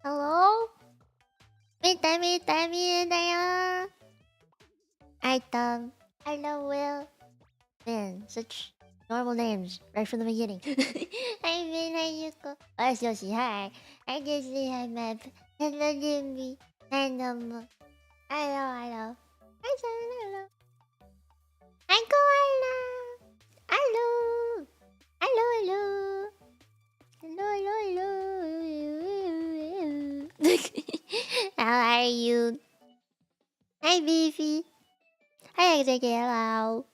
Hello? Mite Mite Mite. Item. Hello, Will. Man, such normal names right from the beginning. Hi, Min. Hi, Yuko. Oh, Yoshi. Hi. I just say hi, Map. Hello, Jimmy. Hello. Hello. Hi, Simon. Hello. Hi, Koala. Hello. Hello. Hello. How are you? Hi, Beefy. Hi, Hello.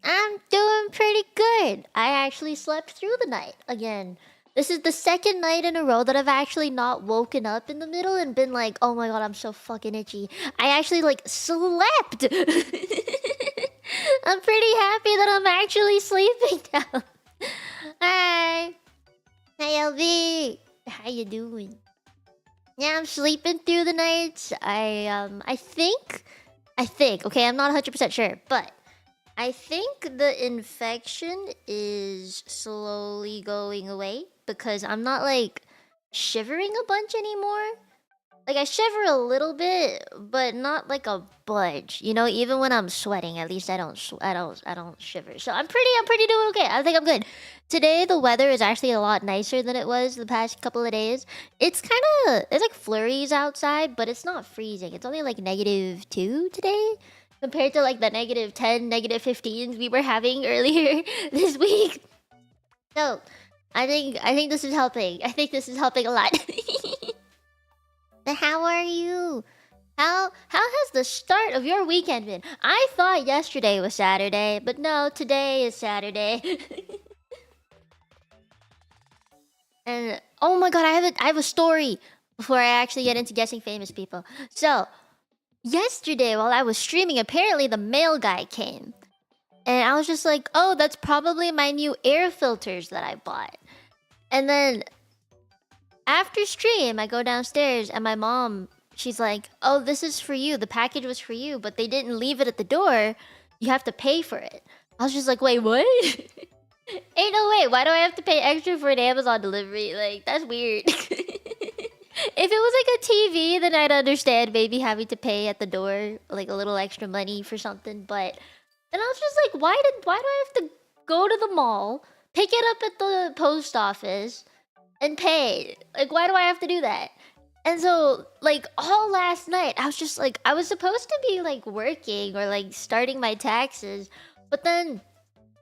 I'm doing pretty good. I actually slept through the night again. This is the second night in a row that I've actually not woken up in the middle and been like, oh my god, I'm so fucking itchy. I actually like slept. I'm pretty happy that I'm actually sleeping now. Hi. Hi, LB. How you doing? Yeah, I'm sleeping through the nights. I think, okay, I'm not 100% sure, but I think the infection is slowly going away because I'm not like shivering a bunch anymore. Like I shiver a little bit, but not like a budge. You know, even when I'm sweating, at least I don't shiver. So I'm pretty doing okay. I think I'm good. Today the weather is actually a lot nicer than it was the past couple of days. It's like flurries outside, but it's not freezing. It's only like -2 today compared to like the -10, -15s we were having earlier this week. So I think this is helping. I think this is helping a lot. How are you? How has the start of your weekend been? I thought yesterday was Saturday, but no, today is Saturday. And oh my god, I have a story before I actually get into guessing famous people. So yesterday while I was streaming, apparently the mail guy came. And I was just like, oh, that's probably my new air filters that I bought. And then after stream, I go downstairs and my mom, she's like, oh, this is for you. The package was for you, but they didn't leave it at the door. You have to pay for it. I was just like, wait, what? Ain't no way. Why do I have to pay extra for an Amazon delivery? Like, that's weird. If it was like a TV, then I'd understand maybe having to pay at the door, like a little extra money for something. But then I was just like, why do I have to go to the mall, pick it up at the post office, and pay? Like, why do I have to do that? And so, like, all last night, I was just like, I was supposed to be like working or like starting my taxes, but then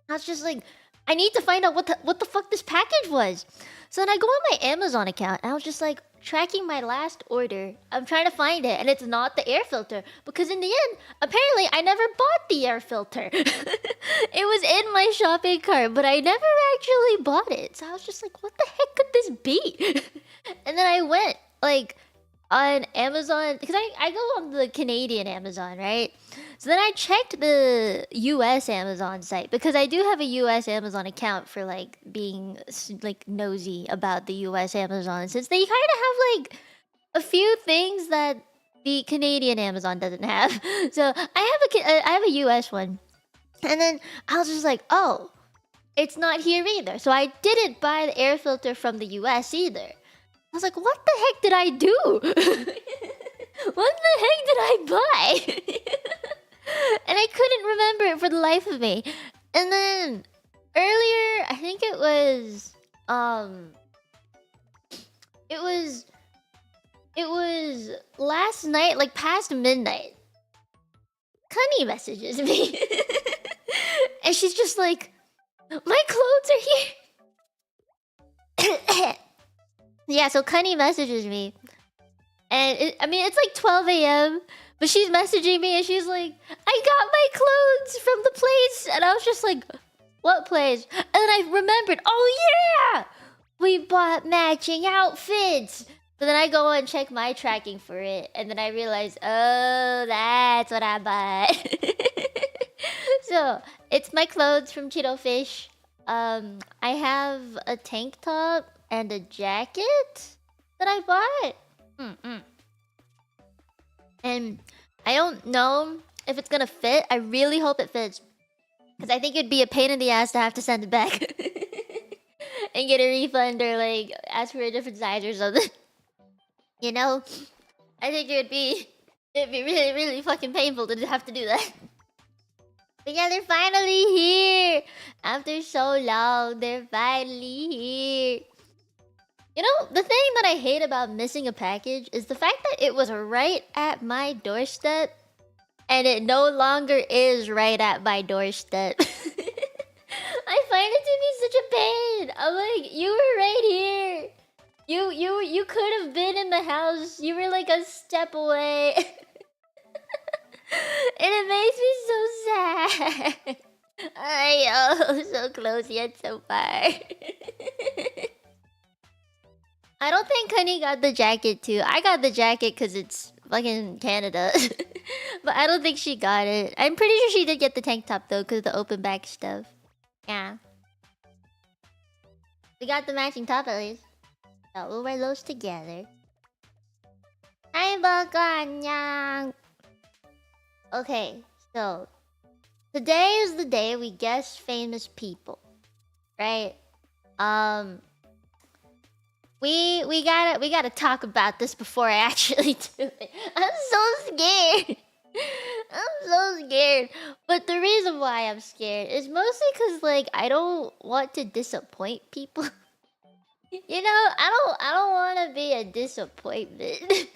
I was just like, I need to find out what the fuck this package was. So then I go on my Amazon account and I was just like tracking my last order. I'm trying to find it and it's not the air filter because in the end, apparently I never bought the air filter. It was in my shopping cart, but I never actually bought it. So I was just like, what the heck could this be? And then I went like on Amazon because I go on the Canadian Amazon, right? So then I checked the US Amazon site because I do have a US Amazon account for like being like nosy about the US Amazon since they kind of have like a few things that the Canadian Amazon doesn't have. So I have a US one. And then I was just like, "Oh, it's not here either." So I didn't buy the air filter from the US either. I was like, what the heck did I do? What the heck did I buy? And I couldn't remember it for the life of me. And then earlier, I think it was last night, like past midnight. Cunny messages me. And she's just like, my clothes are here. Yeah, so Cunny messages me. And it's like 12 a.m. But she's messaging me and she's like, I got my clothes from the place. And I was just like, what place? And then I remembered, oh yeah! We bought matching outfits. So then I go and check my tracking for it. And then I realize, oh, that's what I bought. So, it's my clothes from Cheeto Fish. I have a tank top and a jacket that I bought. And I don't know if it's gonna fit. I really hope it fits. Because I think it'd be a pain in the ass to have to send it back. And and get a refund or like ask for a different size or something. You know, I think it'd be really really fucking painful to have to do that. But yeah, they're finally here after so long. They're finally here. You know, the thing that I hate about missing a package is the fact that it was right at my doorstep and it no longer is right at my doorstep. I find it to be such a pain. I'm like, you were right here. You could have been in the house. You were like a step away. And it makes me so sad. I so close yet so far. I don't think Honey got the jacket too. I got the jacket because it's fucking Canada. But I don't think she got it. I'm pretty sure she did get the tank top though because of the open back stuff. Yeah. We got the matching top at least. So we'll wear those together. Hi, Bakanyang. Okay, so today is the day we guess famous people, right? We gotta talk about this before I actually do it. I'm so scared. I'm so scared. But the reason why I'm scared is mostly because like I don't want to disappoint people. You know, I don't want to be a disappointment.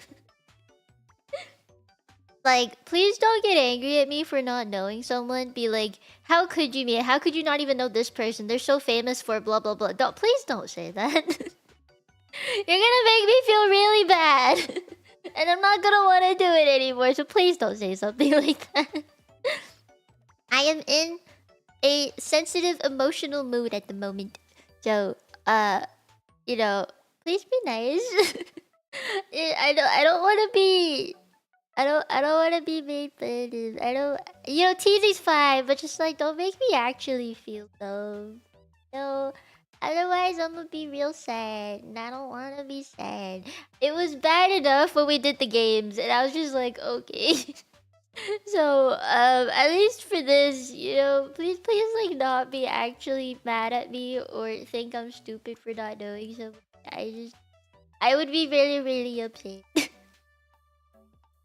Like, please don't get angry at me for not knowing someone. Be like, how could you, Mia? How could you not even know this person? They're so famous for blah blah blah. Please don't say that. You're gonna make me feel really bad. And I'm not gonna want to do it anymore. So please don't say something like that. I am in a sensitive, emotional mood at the moment. So, you know, please be nice. I don't want to be. I don't want to be made fun of. I don't. You know, teasing's fine, but just like don't make me actually feel dumb. No. Otherwise, I'm gonna be real sad, and I don't want to be sad. It was bad enough when we did the games, and I was just like, okay. So, at least for this, you know, please, like, not be actually mad at me or think I'm stupid for not knowing something. I would be really, really upset.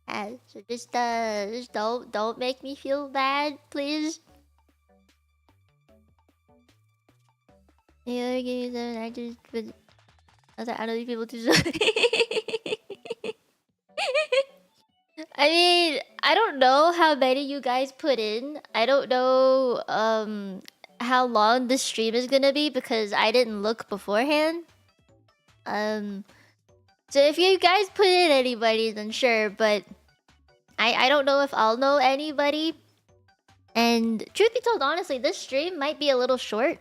Yeah, so just don't make me feel bad, please. The other games that I just put other people to. I mean, I don't know how many you guys put in. I don't know how long the stream is gonna be because I didn't look beforehand. So if you guys put in anybody, then sure, but I don't know if I'll know anybody. And truth be told, honestly, this stream might be a little short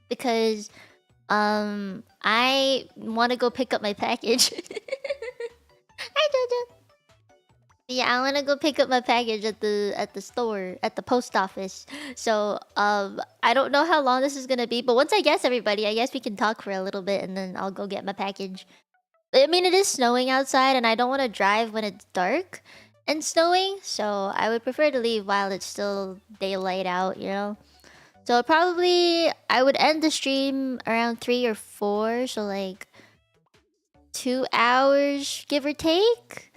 because I want to go pick up my package. Hi, Jojo. Yeah, I want to go pick up my package at the store, at the post office. So I don't know how long this is gonna be, but once I guess everybody, I guess we can talk for a little bit, and then I'll go get my package. I mean, it is snowing outside, and I don't want to drive when it's dark and snowing, so I would prefer to leave while it's still daylight out, you know? So probably I would end the stream around 3 or 4, so like 2 hours, give or take.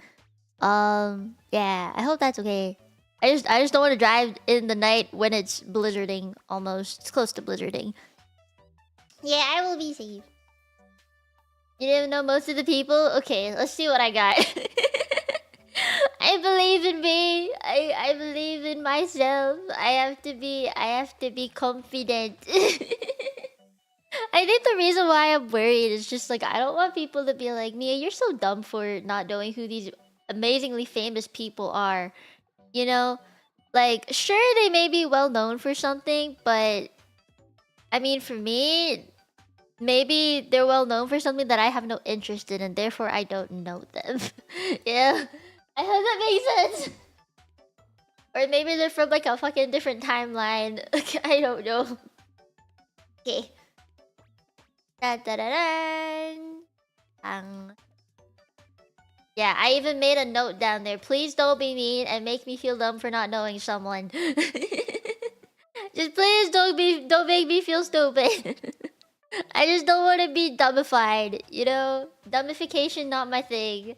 Yeah, I hope that's okay. I just don't want to drive in the night when it's blizzarding almost. It's close to blizzarding. Yeah, I will be safe. You didn't know most of the people? Okay, let's see what I got. I believe in me. I believe in myself. I have to be confident. I think the reason why I'm worried is just like I don't want people to be like, Mia, you're so dumb for not knowing who these amazingly famous people are. You know? Like, sure they may be well known for something, but I mean for me, maybe they're well known for something that I have no interest in and therefore I don't know them. Yeah. I hope that makes sense. Or maybe they're from like a fucking different timeline. I don't know. Okay. Da da da da. Yeah, I even made a note down there. Please don't be mean and make me feel dumb for not knowing someone. Just please don't make me feel stupid. I just don't want to be dumbified, you know? Dumbification, not my thing.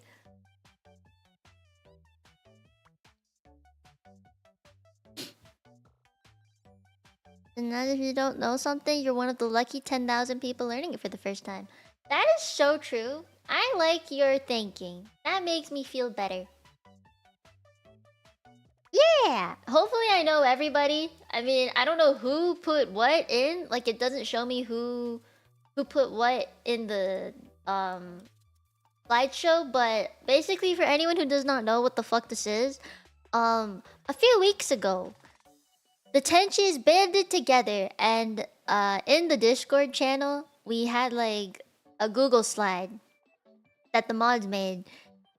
And now if you don't know something, you're one of the lucky 10,000 people learning it for the first time. That is so true. I like your thinking. That makes me feel better. Yeah! Hopefully I know everybody. I mean, I don't know who put what in. Like, it doesn't show me who put what in the slideshow, but basically for anyone who does not know what the fuck this is, a few weeks ago, the Tenchis banded together and in the Discord channel, we had like a Google slide that the mods made,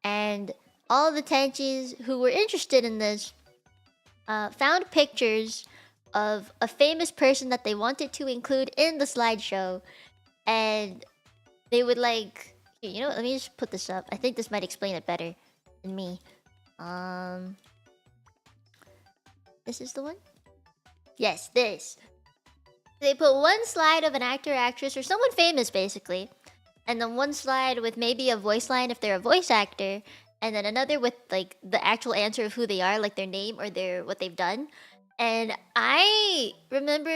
and all the Tenchis who were interested in this found pictures of a famous person that they wanted to include in the slideshow, and they would like, you know, let me just put this up. I think this might explain it better than me. This is the one? Yes, this. They put one slide of an actor, actress, or someone famous, basically. And then one slide with maybe a voice line if they're a voice actor. And then another with, like, the actual answer of who they are, like their name or what they've done. And I remember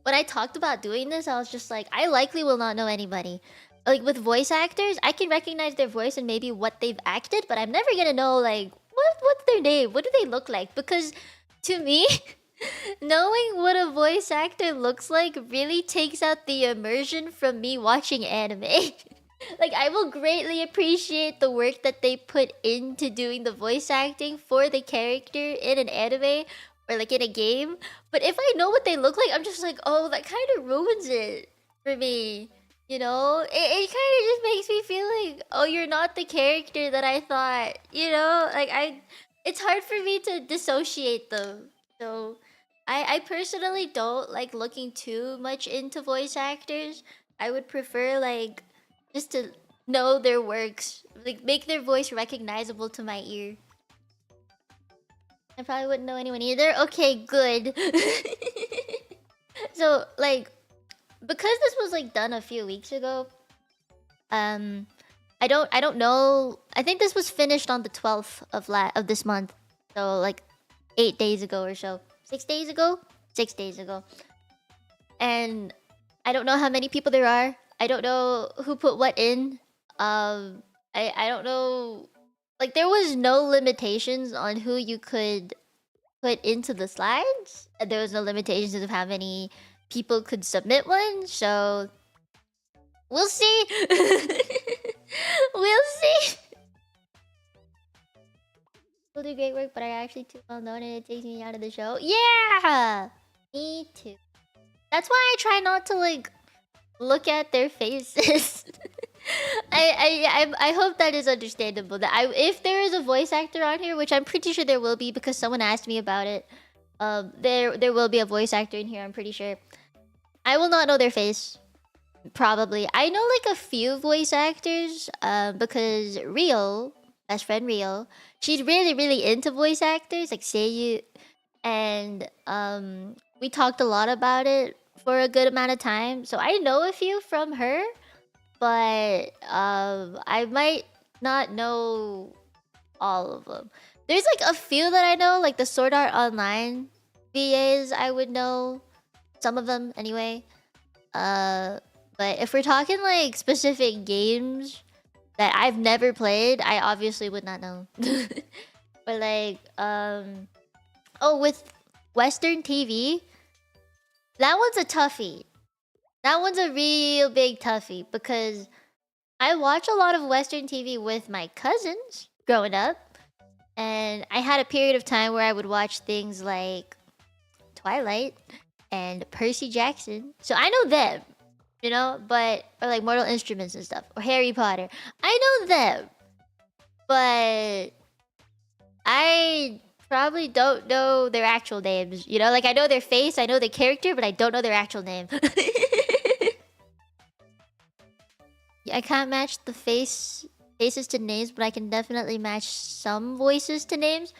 when I talked about doing this, I was just like, I likely will not know anybody. Like, with voice actors, I can recognize their voice and maybe what they've acted, but I'm never gonna know, like, what's their name? What do they look like? Because, to me... knowing what a voice actor looks like really takes out the immersion from me watching anime. Like, I will greatly appreciate the work that they put into doing the voice acting for the character in an anime or like in a game. But if I know what they look like, I'm just like, oh, that kind of ruins it for me. You know? It kind of just makes me feel like, oh, you're not the character that I thought. You know? Like, it's hard for me to dissociate them. So... I personally don't like looking too much into voice actors. I would prefer like just to know their works, like make their voice recognizable to my ear. I probably wouldn't know anyone either. Okay, good. So like, because this was like done a few weeks ago, I don't know. I think this was finished on the 12th of this month, so like 8 days ago or so. 6 days ago? 6 days ago. And I don't know how many people there are. I don't know who put what in. I don't know. Like, there was no limitations on who you could put into the slides. And there was no limitations of how many people could submit one. So we'll see. We'll see. Will do great work, but I'm actually too well known and it takes me out of the show. Yeah! Me too. That's why I try not to, like, look at their faces. I hope that is understandable. That if there is a voice actor on here, which I'm pretty sure there will be because someone asked me about it, there will be a voice actor in here, I'm pretty sure. I will not know their face. Probably. I know, like, a few voice actors, because Rio... best friend Rio, she's really into voice actors like Seiyu, and we talked a lot about it for a good amount of time. So I know a few from her, but I might not know all of them. There's like a few that I know, like the Sword Art Online VAs. I would know some of them anyway. But if we're talking like specific games that I've never played, I obviously would not know. But like, oh, with Western TV, that one's a toughie. That one's a real big toughie because I watch a lot of Western TV with my cousins growing up, and I had a period of time where I would watch things like Twilight and Percy Jackson, so I know them. You know, but or like Mortal Instruments and stuff, or Harry Potter. I know them, but I probably don't know their actual names. You know, like I know their face, I know their character, but I don't know their actual name. Yeah, I can't match the faces to names, but I can definitely match some voices to names.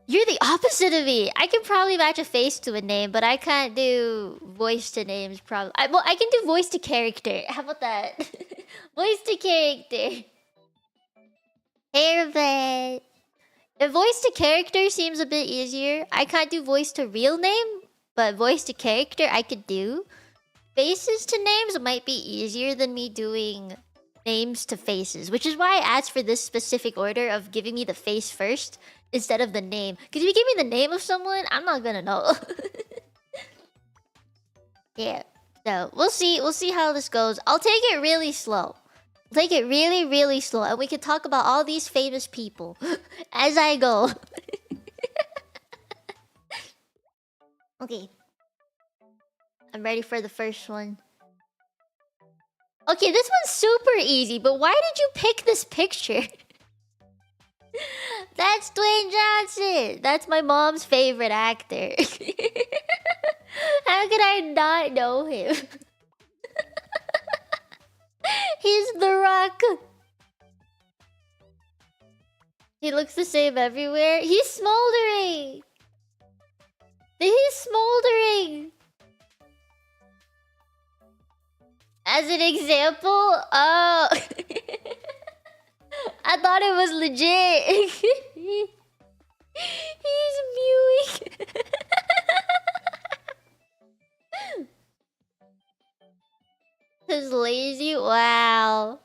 You're the opposite of me. I can probably match a face to a name, but I can't do voice to names. Probably. Well, I can do voice to character. How about that? Voice to character. Haircut. The voice to character seems a bit easier. I can't do voice to real name, but voice to character I could do. Faces to names might be easier than me doing names to faces, which is why I asked for this specific order of giving me the face first instead of the name. Because if you give me the name of someone, I'm not gonna know. Yeah. So we'll see. We'll see how this goes. I'll take it really slow. Take it really, really slow, and we can talk about all these famous people as I go. Okay. I'm ready for the first one. Okay, this one's super easy, but why did you pick this picture? That's Dwayne Johnson. That's my mom's favorite actor. How could I not know him? He's The Rock. He looks the same everywhere. He's smoldering. He's smoldering. As an example, oh. I thought it was legit. He's mewing. He's lazy. Wow.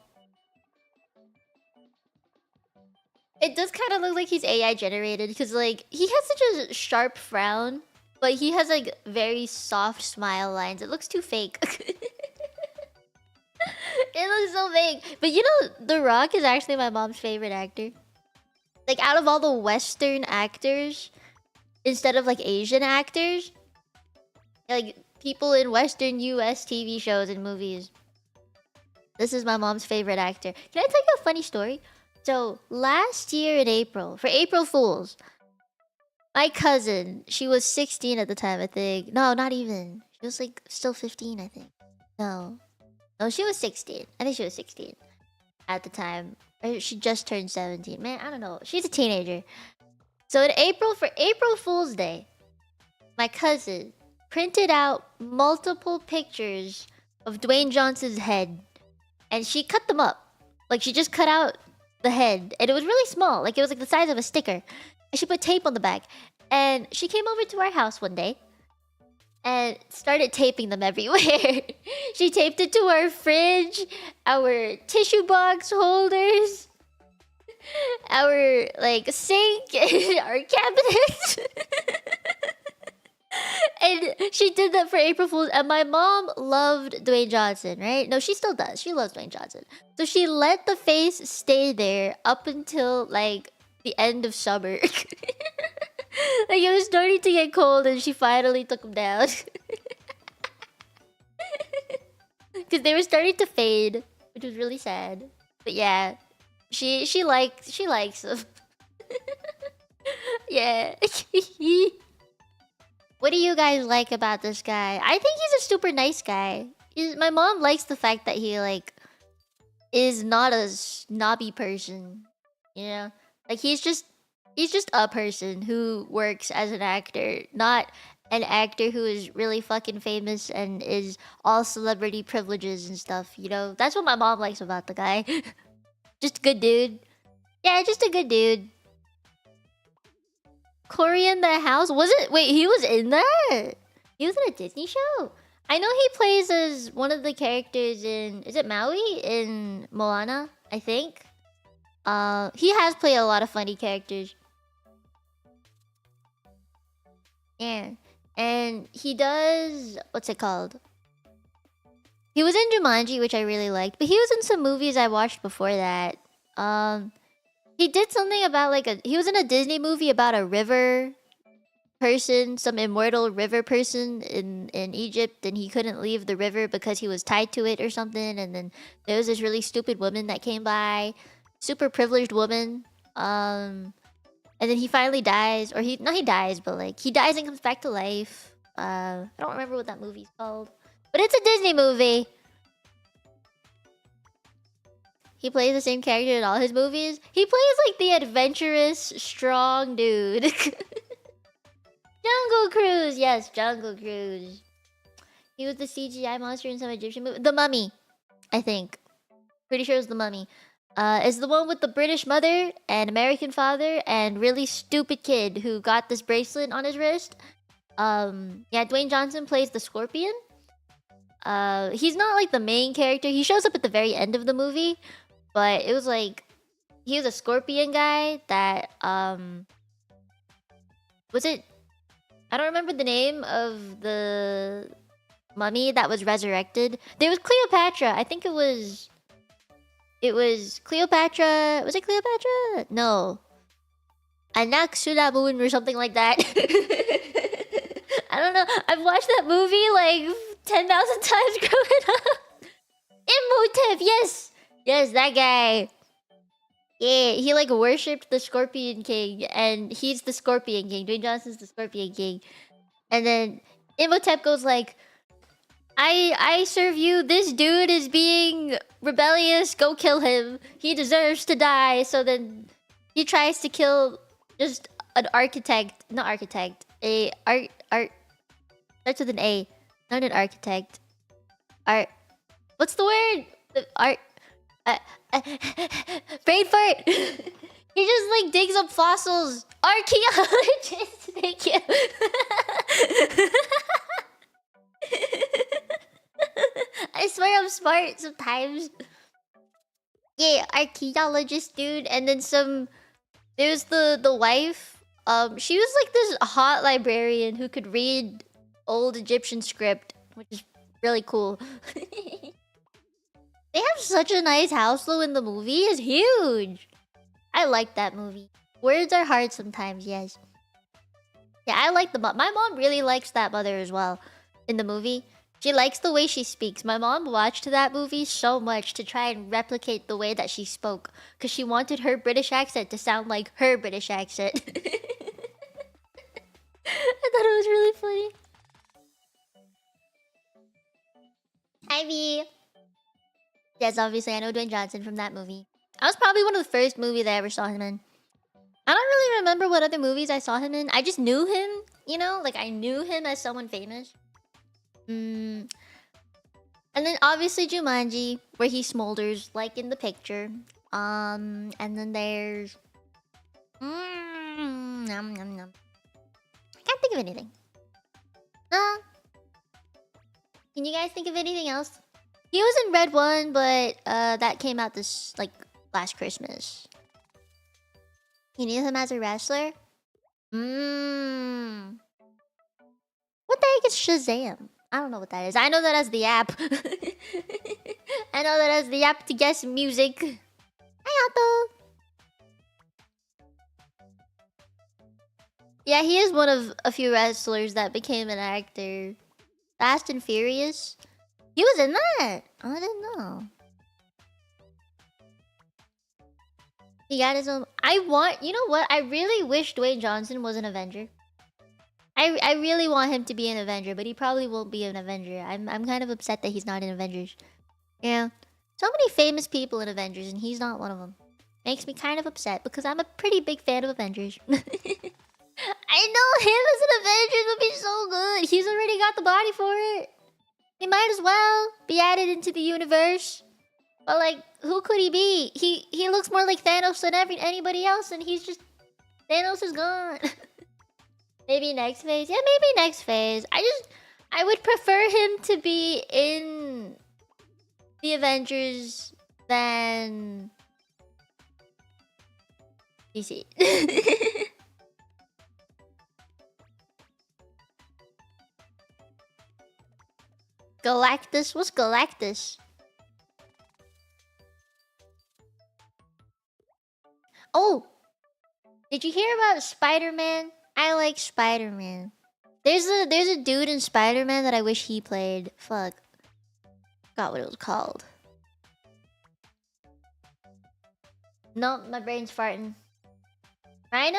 It does kind of look like he's AI generated because, like, he has such a sharp frown, but he has like very soft smile lines. It looks too fake. It looks so fake. But you know, The Rock is actually my mom's favorite actor. Like, out of all the Western actors, instead of like Asian actors, like people in Western US TV shows and movies, this is my mom's favorite actor. Can I tell you a funny story? So last year in April, for April Fools, my cousin, she was 16 at the time, I think. No, not even. She was like still 15, I think. No, she was 16. I think she was 16 at the time. Or she just turned 17. Man, I don't know. She's a teenager. So in April, for April Fool's Day, my cousin printed out multiple pictures of Dwayne Johnson's head, and she cut them up. Like, she just cut out the head, and it was really small. Like, it was like the size of a sticker. And she put tape on the back. And she came over to our house one day and started taping them everywhere. She taped it to our fridge, our tissue box holders, our like sink, our cabinets. And she did that for April Fool's. And my mom loved Dwayne Johnson, right? No, she still does. She loves Dwayne Johnson. So she let the face stay there up until like the end of summer. Like, it was starting to get cold and she finally took them down. Because they were starting to fade, which was really sad. But yeah, she likes them. Yeah. What do you guys like about this guy? I think he's a super nice guy. My mom likes the fact that he like is not a snobby person. You know? Like, he's just a person who works as an actor, not an actor who is really fucking famous and is all celebrity privileges and stuff, you know? That's what my mom likes about the guy. Just a good dude. Yeah, just a good dude. Cory in the House? Was it? Wait, he was in that? He was in a Disney show? I know he plays as one of the characters in... Is it Maui? In Moana, I think. He has played a lot of funny characters. Yeah. And he does... What's it called? He was in Jumanji, which I really liked. But he was in some movies I watched before that. He did something about like a... He was in a Disney movie about a river person. Some immortal river person in Egypt. And he couldn't leave the river because he was tied to it or something. And then there was this really stupid woman that came by. Super privileged woman. And then he finally dies. Or he dies, but like he dies and comes back to life. I don't remember what that movie's called. But it's a Disney movie. He plays the same character in all his movies. He plays like the adventurous, strong dude. Jungle Cruise, yes, Jungle Cruise. He was the CGI monster in some Egyptian movie. The Mummy, I think. Pretty sure it's The Mummy. It's the one with the British mother and American father and really stupid kid who got this bracelet on his wrist. Yeah, Dwayne Johnson plays the Scorpion. He's not like the main character. He shows up at the very end of the movie, but it was like he was a Scorpion guy that was it? I don't remember the name of the mummy that was resurrected. There was Cleopatra. I think it was Cleopatra. Was it Cleopatra? No. Anaxunamun or something like that. I don't know. I've watched that movie like 10,000 times growing up. Imhotep, yes! Yes, that guy. Yeah, he like worshipped the Scorpion King, and he's the Scorpion King. Dwayne Johnson's the Scorpion King. And then Imhotep goes like, I serve you. This dude is being rebellious. Go kill him. He deserves to die. So then he tries to kill just an architect. Not architect. Art. Starts with an A. Not an architect. Art. What's the word? Art. Brain fart. He just like digs up fossils. Archaeologist. Thank you. I swear I'm smart sometimes. Yeah, archaeologist dude, and then there's the wife. She was like this hot librarian who could read old Egyptian script, which is really cool. They have such a nice house though in the movie. It's huge. I like that movie. Words are hard sometimes, yes. Yeah, I like the mom. My mom really likes that mother as well in the movie. She likes the way she speaks. My mom watched that movie so much to try and replicate the way that she spoke. Because she wanted her British accent to sound like her British accent. I thought it was really funny. Ivy. Yes, obviously I know Dwayne Johnson from that movie. That was probably one of the first movies I ever saw him in. I don't really remember what other movies I saw him in. I just knew him, you know? Like, I knew him as someone famous. And then obviously Jumanji, where he smolders, like in the picture. And then there's... Nom, nom, nom. I can't think of anything. Can you guys think of anything else? He was in Red One, but that came out this, like, last Christmas. You knew him as a wrestler? What the heck is Shazam? I don't know what that is. I know that as the app. I know that as the app to guess music. Hayato! Yeah, he is one of a few wrestlers that became an actor. Fast and Furious? He was in that! I didn't know. He got his own... You know what? I really wish Dwayne Johnson was an Avenger. I really want him to be an Avenger, but he probably won't be an Avenger. I'm kind of upset that he's not in Avengers. Yeah. So many famous people in Avengers, and he's not one of them. Makes me kind of upset, because I'm a pretty big fan of Avengers. I know him as an Avenger would be so good. He's already got the body for it. He might as well be added into the universe. But like, who could he be? He looks more like Thanos than anybody else, and he's just... Thanos is gone. Maybe next phase? Yeah, maybe next phase. I would prefer him to be in the Avengers than DC. Galactus? What's Galactus? Oh! Did you hear about Spider-Man? I like Spider-Man. There's a dude in Spider-Man that I wish he played. Fuck. Forgot what it was called. No, my brain's farting. Rhino?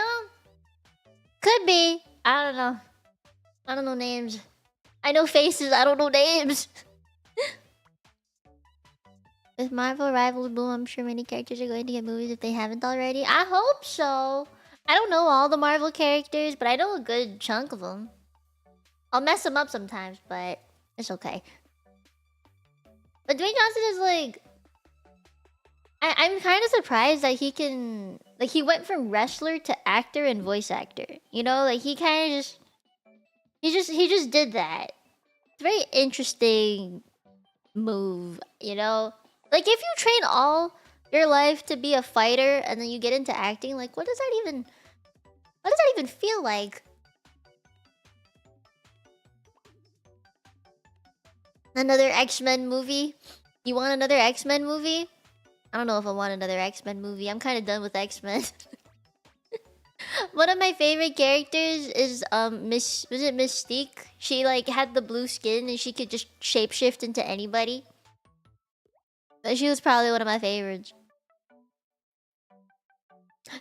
Could be. I don't know. I don't know names. I know faces, I don't know names. With Marvel Rivals Boom, I'm sure many characters are going to get movies if they haven't already. I hope so. I don't know all the Marvel characters, but I know a good chunk of them. I'll mess them up sometimes, but it's okay. But Dwayne Johnson is like... I'm kind of surprised that he can... Like, he went from wrestler to actor and voice actor. You know, like, he kind of just... He just did that. It's a very interesting move, you know? Like, if you train all your life to be a fighter and then you get into acting, like, what does that even feel like? Another X-Men movie? You want another X-Men movie? I don't know if I want another X-Men movie. I'm kind of done with X-Men. One of my favorite characters is was it Mystique? She like had the blue skin and she could just shapeshift into anybody. But she was probably one of my favorites.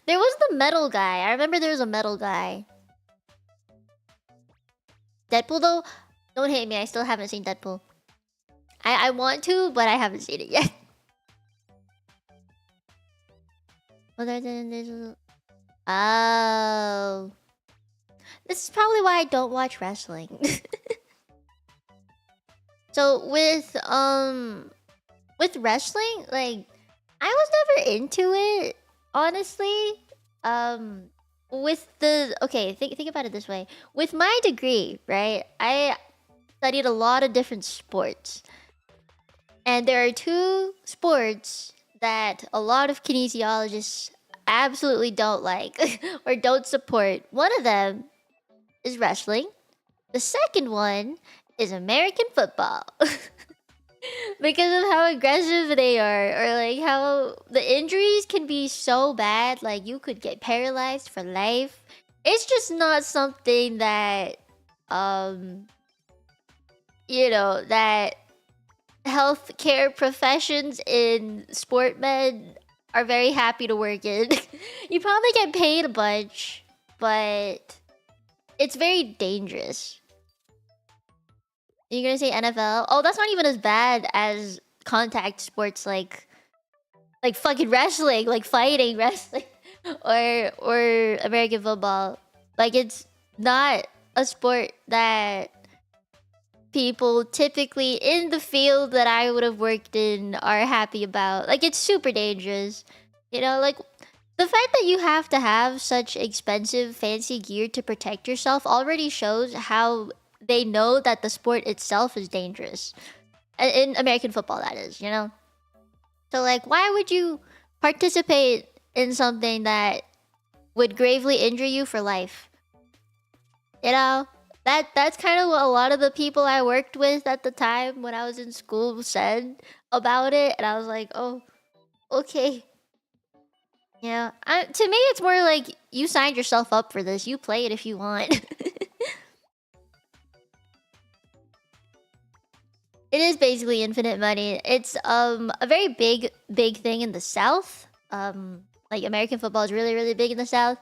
There was the metal guy. I remember there was a metal guy. Deadpool though? Don't hate me, I still haven't seen Deadpool. I want to, but I haven't seen it yet. Other than this... Oh. This is probably why I don't watch wrestling. So with wrestling, like I was never into it, honestly. With the think about it this way. With my degree, right? I studied a lot of different sports. And there are two sports that a lot of kinesiologists absolutely don't like or don't support. One of them is wrestling. The second one is American football. Because of how aggressive they are, or like how the injuries can be so bad, like you could get paralyzed for life. It's just not something that you know, that healthcare professions in sport med are very happy to work in. You probably get paid a bunch, but it's very dangerous. You're gonna say NFL? Oh, that's not even as bad as contact sports like fucking wrestling, like fighting wrestling, or American football. Like it's not a sport that people typically in the field that I would have worked in are happy about. Like it's super dangerous. You know, like the fact that you have to have such expensive fancy gear to protect yourself already shows how they know that the sport itself is dangerous. In American football, that is, you know? So, like, why would you participate in something that would gravely injure you for life? You know? That's kind of what a lot of the people I worked with at the time when I was in school said about it. And I was like, oh, okay. Yeah. To me, it's more like you signed yourself up for this. You play it if you want. It is basically infinite money. It's a very big thing in the South. Like American football is really big in the South,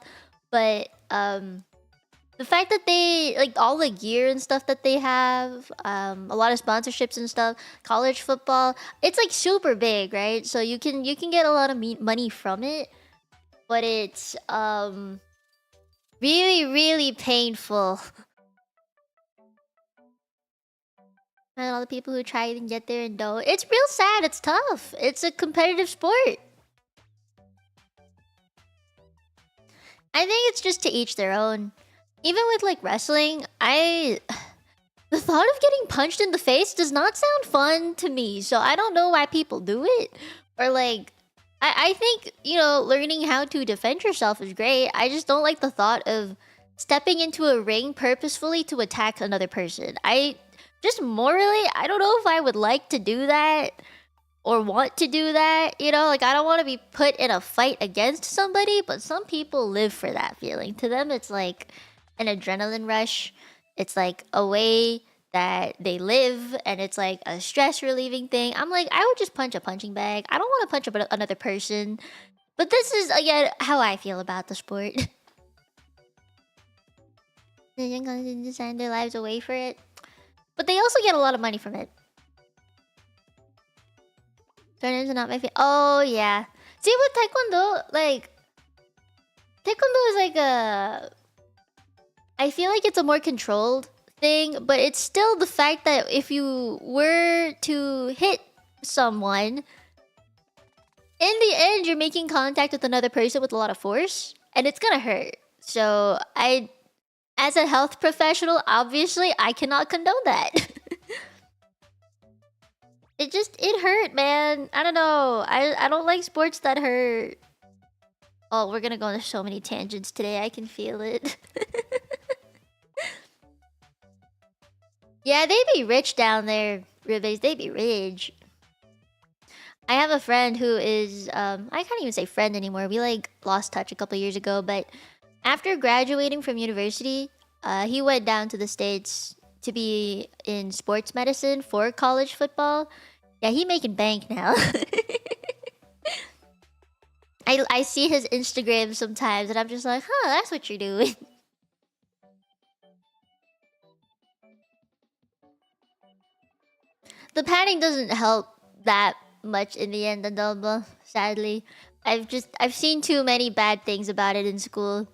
but the fact that they like all the gear and stuff that they have, a lot of sponsorships and stuff, college football, it's like super big, right? So you can get a lot of money from it, but it's really painful. And all the people who try and get there and don't. It's real sad. It's tough. It's a competitive sport. I think it's just to each their own. Even with like wrestling, the thought of getting punched in the face does not sound fun to me. So I don't know why people do it. Or like, I think, you know, learning how to defend yourself is great. I just don't like the thought of stepping into a ring purposefully to attack another person. Just morally, I don't know if I would like to do that or want to do that. You know, like I don't want to be put in a fight against somebody, but some people live for that feeling. To them, it's like an adrenaline rush. It's like a way that they live, and it's like a stress relieving thing. I'm like, I would just punch a punching bag. I don't want to punch another person. But this is, again, how I feel about the sport. The young guys design their lives away for it. But they also get a lot of money from it. Turn into not my favorite. Oh yeah. See with taekwondo, like taekwondo is like a. I feel like it's a more controlled thing, but it's still the fact that if you were to hit someone, in the end, you're making contact with another person with a lot of force, and it's gonna hurt. So as a health professional, obviously, I cannot condone that. It hurt, man. I don't know. I don't like sports that hurt. Oh, we're gonna go on so many tangents today. I can feel it. Yeah, they be rich down there, Ribbies. They be rich. I have a friend who is I can't even say friend anymore. We like lost touch a couple years ago, but after graduating from university, he went down to the States to be in sports medicine for college football. Yeah, he making bank now. I see his Instagram sometimes and I'm just like, huh, that's what you're doing. The padding doesn't help that much in the end, Adobo, sadly. I've seen too many bad things about it in school.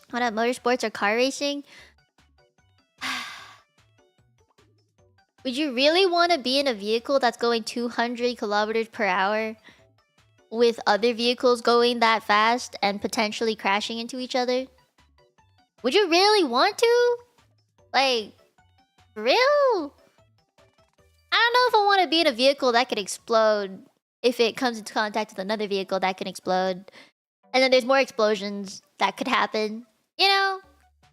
What up, motorsports or car racing? Would you really want to be in a vehicle that's going 200 kilometers per hour with other vehicles going that fast and potentially crashing into each other? Would you really want to? Like, for real? I don't know if I want to be in a vehicle that could explode if it comes into contact with another vehicle that can explode. And then there's more explosions that could happen. You know?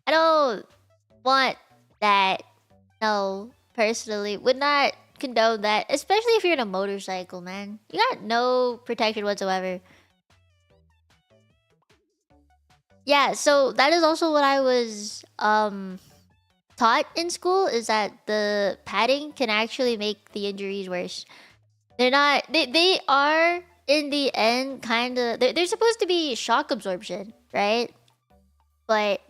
I don't want that. No, personally. Would not condone that. Especially if you're in a motorcycle, man. You got no protection whatsoever. Yeah, so that is also what I was taught in school, is that the padding can actually make the injuries worse. They're not... They are, in the end, kind of... They're supposed to be shock absorption, right? But,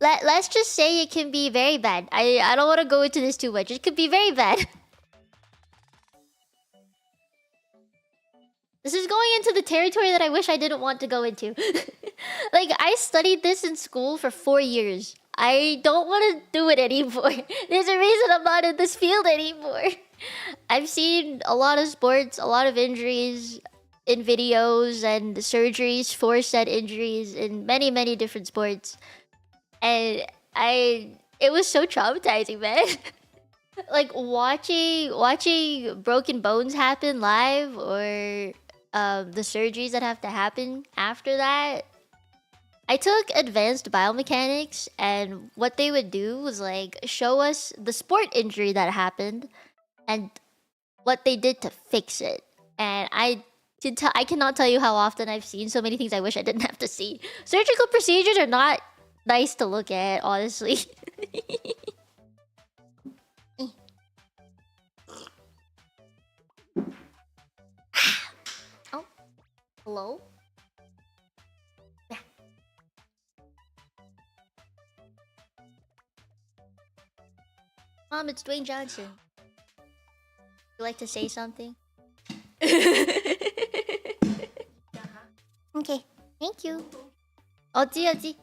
let's just say it can be very bad. I don't want to go into this too much. It could be very bad. This is going into the territory that I wish I didn't want to go into. Like, I studied this in school for 4 years. I don't want to do it anymore. There's a reason I'm not in this field anymore. I've seen a lot of sports, a lot of injuries in videos and surgeries for said injuries in many, many different sports. And it was so traumatizing, man. Like watching broken bones happen live, or the surgeries that have to happen after that. I took advanced biomechanics, and what they would do was like show us the sport injury that happened and what they did to fix it. And I cannot tell you how often I've seen so many things I wish I didn't have to see. Surgical procedures are not nice to look at, honestly. Oh, hello? Yeah. Mom, it's Dwayne Johnson. Would you like to say something? Okay, thank you. 어찌.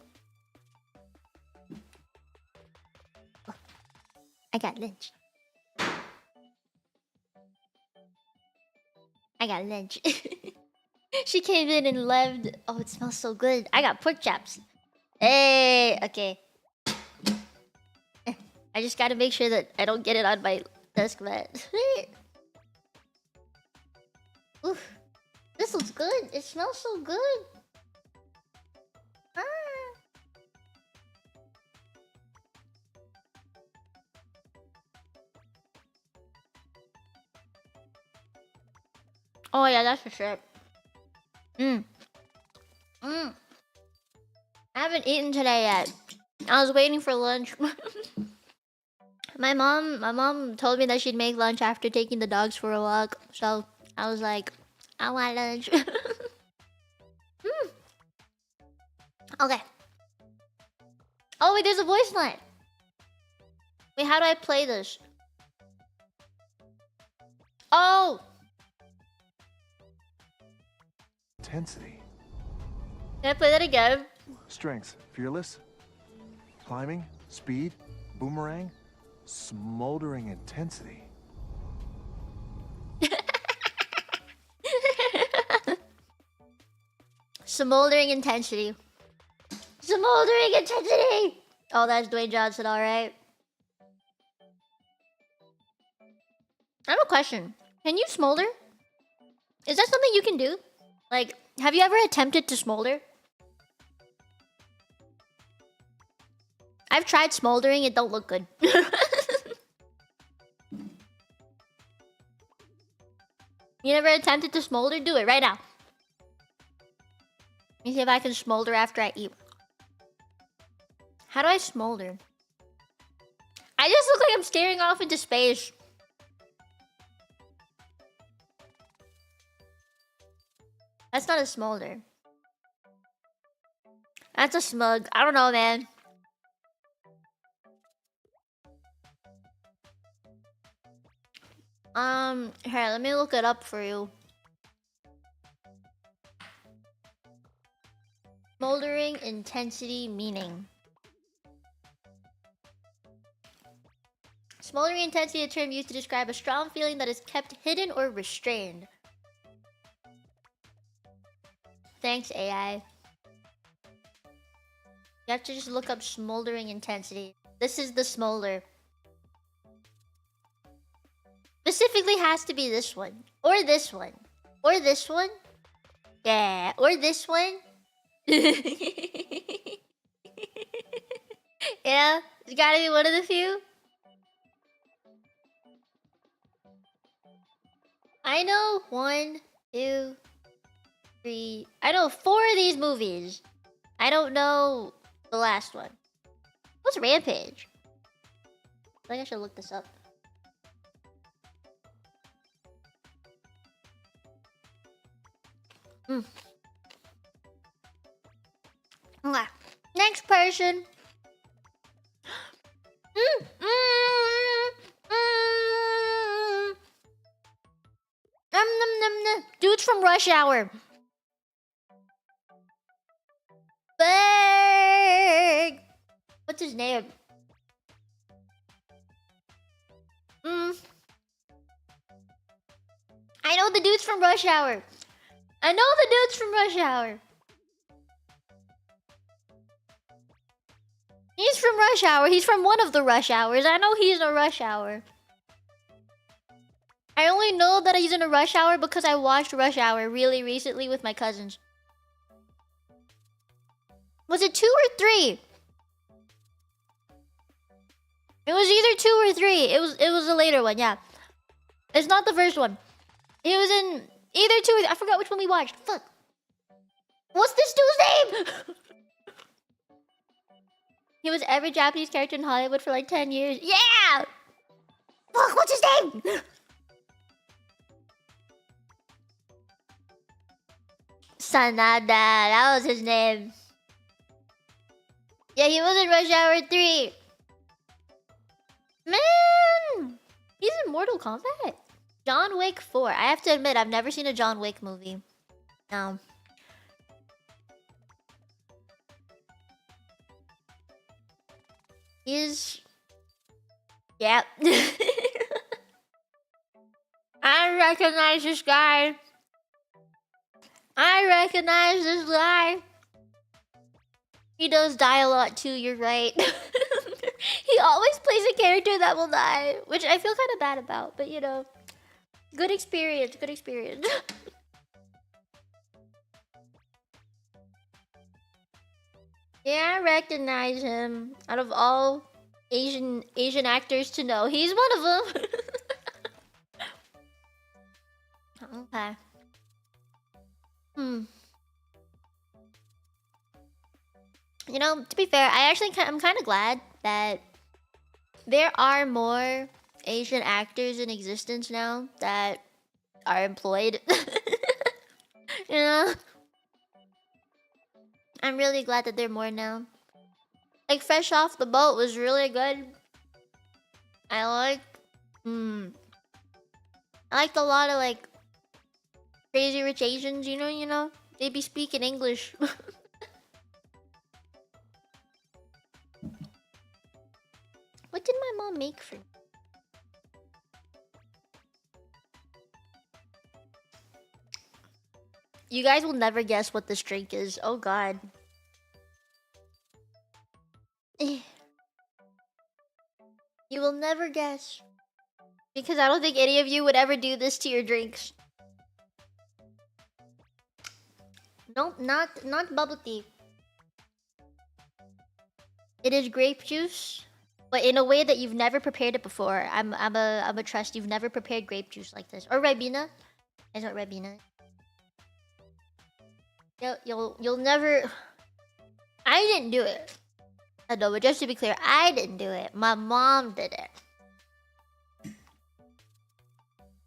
I got lunch. She came in and left. Oh, it smells so good. I got pork chops. Hey, okay. I just gotta make sure that I don't get it on my desk mat. Oof. This looks good. It smells so good. Ah. Oh yeah, that's for sure. I haven't eaten today yet. I was waiting for lunch. My mom told me that she'd make lunch after taking the dogs for a walk. So I was like, I want lunch. Okay. Oh wait, there's a voice line. Wait, how do I play this? Oh! Intensity. Can I play that again? Strengths. Fearless. Climbing. Speed. Boomerang. Smoldering intensity. Smoldering intensity. Smoldering intensity! Oh, that's Dwayne Johnson, alright. I have a question. Can you smolder? Is that something you can do? Like, have you ever attempted to smolder? I've tried smoldering, it don't look good. You never attempted to smolder? Do it right now. Let me see if I can smolder after I eat. How do I smolder? I just look like I'm staring off into space. That's not a smolder. That's a smug. I don't know, man. Here, let me look it up for you. Smoldering intensity meaning. Smoldering intensity is a term used to describe a strong feeling that is kept hidden or restrained. Thanks, AI. You have to just look up smoldering intensity. This is the smolder. Specifically has to be this one. Or this one. Or this one. Yeah. Or this one. Yeah. It's gotta be one of the few. I know 1, 2, 3. I know 4 of these movies. I don't know the last one. What's Rampage? I think I should look this up. Okay. Next person. Dudes from Rush Hour. Bang! What's his name? I know the dudes from Rush Hour. I know the dudes from Rush Hour. He's from Rush Hour. He's from one of the Rush Hours. I know he's in a Rush Hour. I only know that he's in a Rush Hour because I watched Rush Hour really recently with my cousins. Was it 2 or 3? It was either 2 or 3. It was a later one, yeah. It's not the first one. It was in either 2 or I forgot which one we watched. Fuck. What's this dude's name? He was every Japanese character in Hollywood for like 10 years. Yeah! Fuck, what's his name? Sanada, that was his name. Yeah, he was in Rush Hour 3. Man! He's in Mortal Kombat. John Wick 4. I have to admit, I've never seen a John Wick movie. No. He's... Yeah. I recognize this guy. I recognize this guy. He does die a lot too, you're right. He always plays a character that will die, which I feel kind of bad about, but you know. Good experience, good experience. Yeah, I recognize him. Out of all Asian actors to know, he's one of them. Okay. You know, to be fair, I'm kind of glad that there are more Asian actors in existence now that are employed. You know? I'm really glad that there are more now. Like, Fresh Off the Boat was really good. I I liked a lot of like Crazy Rich Asians, you know? They be speaking English. What did my mom make for me? You guys will never guess what this drink is. Oh god. You will never guess. Because I don't think any of you would ever do this to your drinks. Nope, not bubble tea. It is grape juice, but in a way that you've never prepared it before. I'm a trust you've never prepared grape juice like this. Or Ribena. That's what Ribena is. You'll never. I didn't do it. No, but just to be clear, I didn't do it. My mom did it.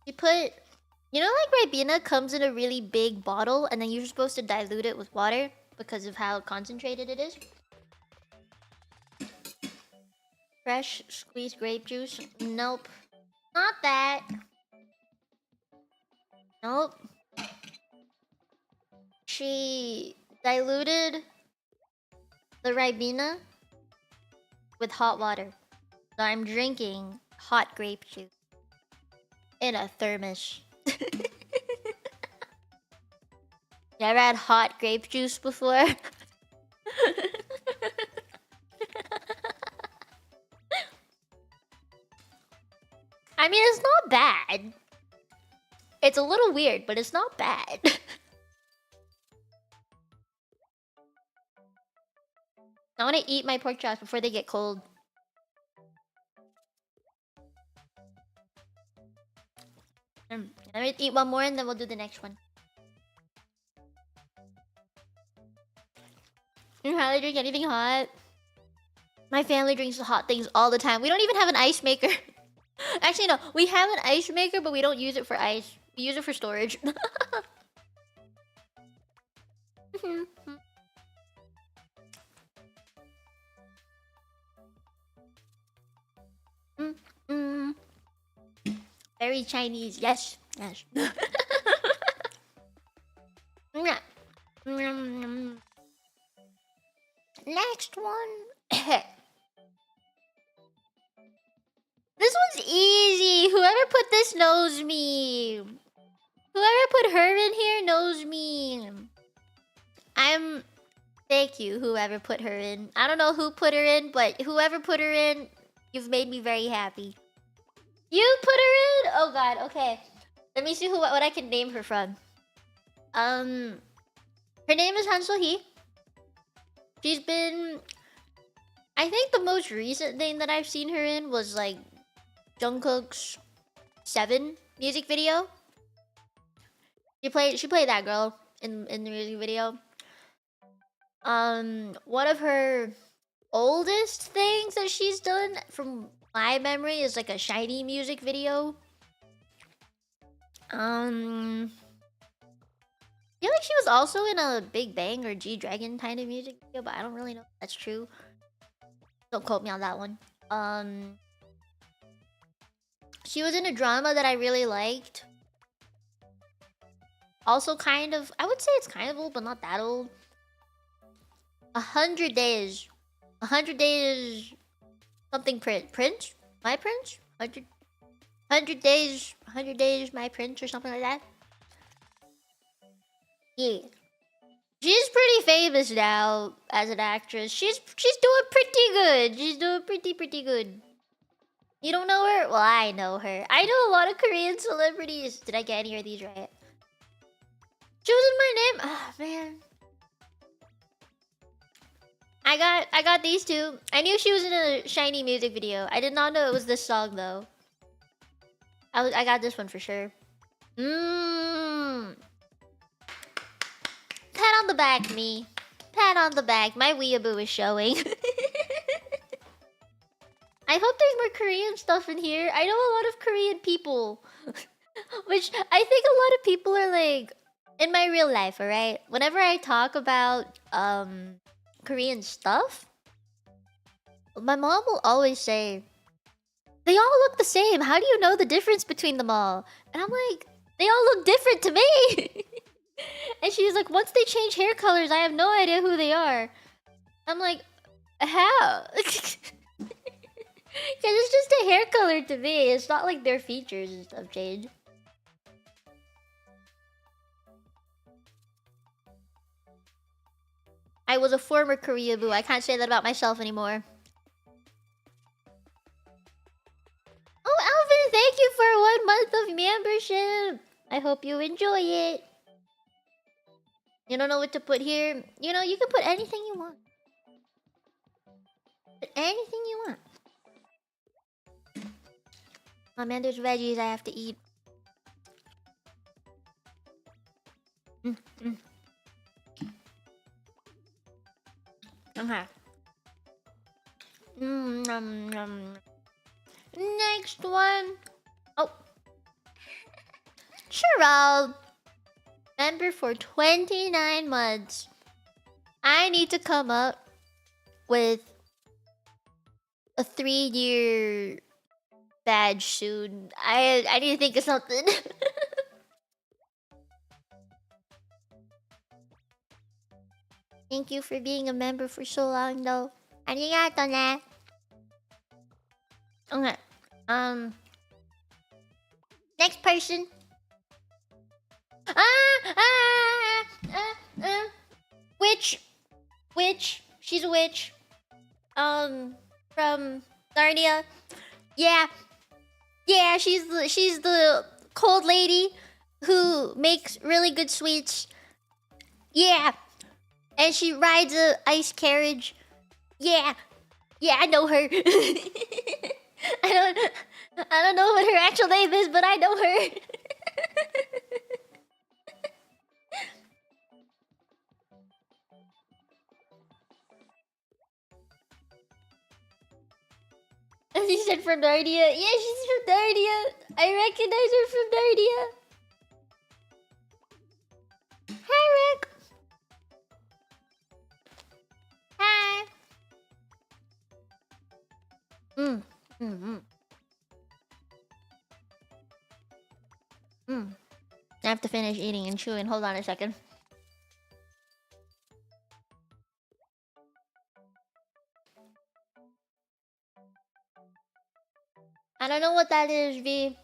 She put, you know, like Ribena comes in a really big bottle, and then you're supposed to dilute it with water because of how concentrated it is. Fresh squeezed grape juice. Nope, not that. Nope. She diluted the Ribena with hot water. So I'm drinking hot grape juice in a thermos. You ever had hot grape juice before? I mean, it's not bad. It's a little weird, but it's not bad. I want to eat my pork chops before they get cold. I'm gonna eat one more and then we'll do the next one. You hardly drink anything hot. My family drinks hot things all the time. We don't even have an ice maker. Actually, no. We have an ice maker, but we don't use it for ice. We use it for storage. Very Chinese. Yes. Yes. Next one. This one's easy. Whoever put this knows me. Whoever put her in here knows me. Thank you, whoever put her in. I don't know who put her in, but whoever put her in, you've made me very happy. You put her in? Oh god, okay. Let me see what I can name her from. Her name is Hansel Hee. She's been... I think the most recent thing that I've seen her in was like Jungkook's 7 music video. She played that girl in the music video. One of her oldest things that she's done from my memory is like a Shiny music video. I feel like she was also in a Big Bang or G-Dragon kind of music video, but I don't really know if that's true. Don't quote me on that one. She was in a drama that I really liked. Also kind of, I would say it's kind of old, but not that old. 100 Days. 100 Days... Something Prince? My Prince? 100 Days... 100 Days My Prince or something like that. Yeah. She's pretty famous now as an actress. She's doing pretty good. She's doing pretty good. You don't know her? Well, I know her. I know a lot of Korean celebrities. Did I get any of these right? She was in my name. Ah, man. I got these two. I knew she was in a Shiny music video. I did not know it was this song though. I got this one for sure. Pat on the back, me. Pat on the back. My weeaboo is showing. I hope there's more Korean stuff in here. I know a lot of Korean people. Which I think a lot of people are like... In my real life, alright? Whenever I talk about Korean stuff, my mom will always say they all look the same. How do you know the difference between them all? And I'm like, they all look different to me. And she's like, once they change hair colors, I have no idea who they are. I'm like, how? Because it's just a hair color to me. It's not like their features and stuff change. I was a former Korea boo. I can't say that about myself anymore. Oh, Alvin, thank you for 1 month of membership. I hope you enjoy it. You don't know what to put here? You know, you can put anything you want. Put anything you want. Oh man, there's veggies I have to eat. Okay. Next one. Oh. Sure, member for 29 months. I need to come up with a 3-year badge soon. I need to think of something. Thank you for being a member for so long, though. Arigato ne. Okay. Next person. Witch. She's a witch. From Narnia. Yeah, she's the cold lady who makes really good sweets. Yeah, and she rides a ice carriage. Yeah, I know her. I don't know what her actual name is, but I know her. She said from Narnia. Yeah, she's from Narnia. I recognize her from Narnia. Hi, Rick. Hi. I have to finish eating and chewing. Hold on a second. I don't know what that is, V.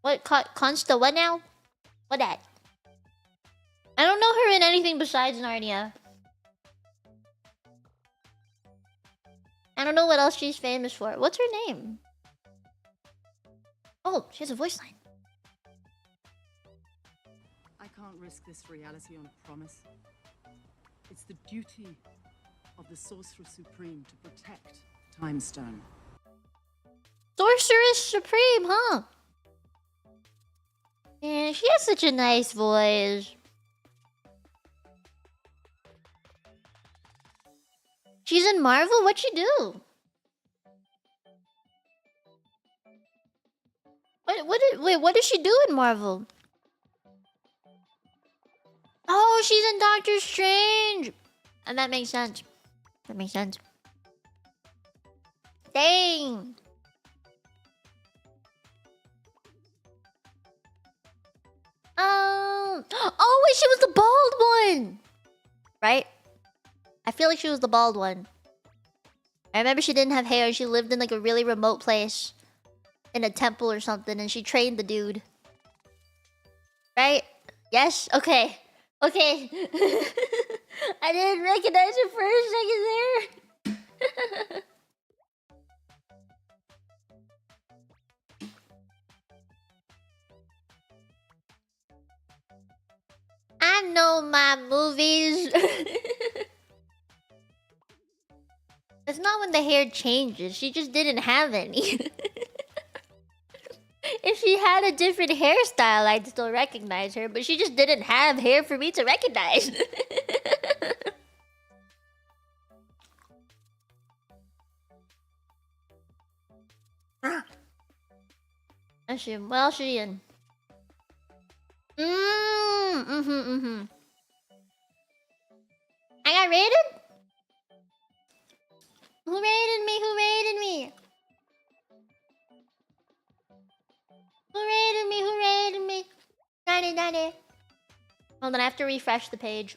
What Consta? What now? What that? I don't know her in anything besides Narnia. I don't know what else she's famous for. What's her name? Oh, she has a voice line. I can't risk this reality on a promise. It's the duty of the Sorcerer Supreme to protect Time Stone. Sorceress Supreme, huh? Yeah, she has such a nice voice. She's in Marvel? What'd she do? What does she do in Marvel? Oh, she's in Doctor Strange. And that makes sense. Dang. Oh wait, she was the bald one, right? I feel like she was the bald one. I remember she didn't have hair. She lived in like a really remote place, in a temple or something, and she trained the dude. Right? Yes. Okay. I didn't recognize her for a second there. I know my movies. It's not when the hair changes. She just didn't have any. If she had a different hairstyle, I'd still recognize her. But she just didn't have hair for me to recognize. What else is she in? I got raided? Who raided me? Who rated me? Who rated me? Nani. Hold on, I have to refresh the page.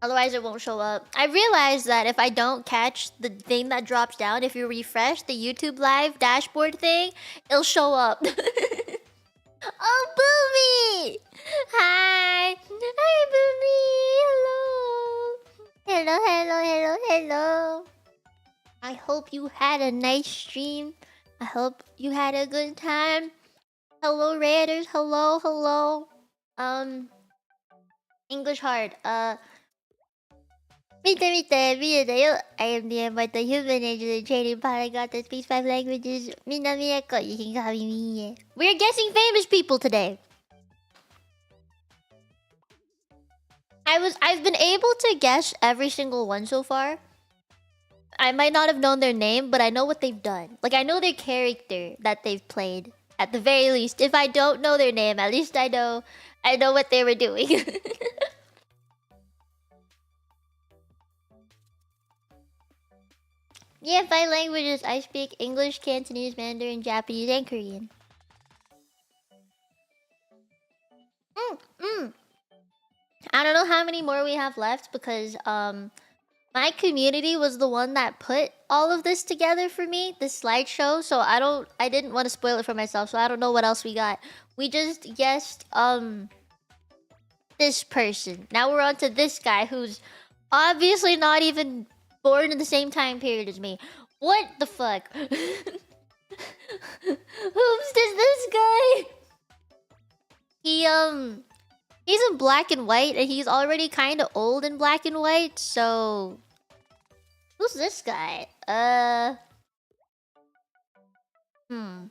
Otherwise, it won't show up. I realized that if I don't catch the thing that drops down, if you refresh the YouTube live dashboard thing, it'll show up. Oh, Boomy! Hi! Hi, Boomy! Hello. I hope you had a nice stream. I hope you had a good time. Hello, Raiders. Hello. English hard. Mite Mite, I am the immortal human angel training polyglot that speaks 5 languages. Mino Mieko, you can call me Mie. We're guessing famous people today. I've been able to guess every single one so far. I might not have known their name, but I know what they've done. Like, I know their character that they've played. At the very least, if I don't know their name, at least I know what they were doing. Yeah, 5 languages. I speak English, Cantonese, Mandarin, Japanese, and Korean. I don't know how many more we have left because my community was the one that put all of this together for me, this slideshow. So I didn't want to spoil it for myself, so I don't know what else we got. We just guessed this person. Now we're on to this guy who's obviously not even born in the same time period as me. What the fuck? Who's this guy? He's in black and white, and he's already kind of old in black and white. So, who's this guy? Kind of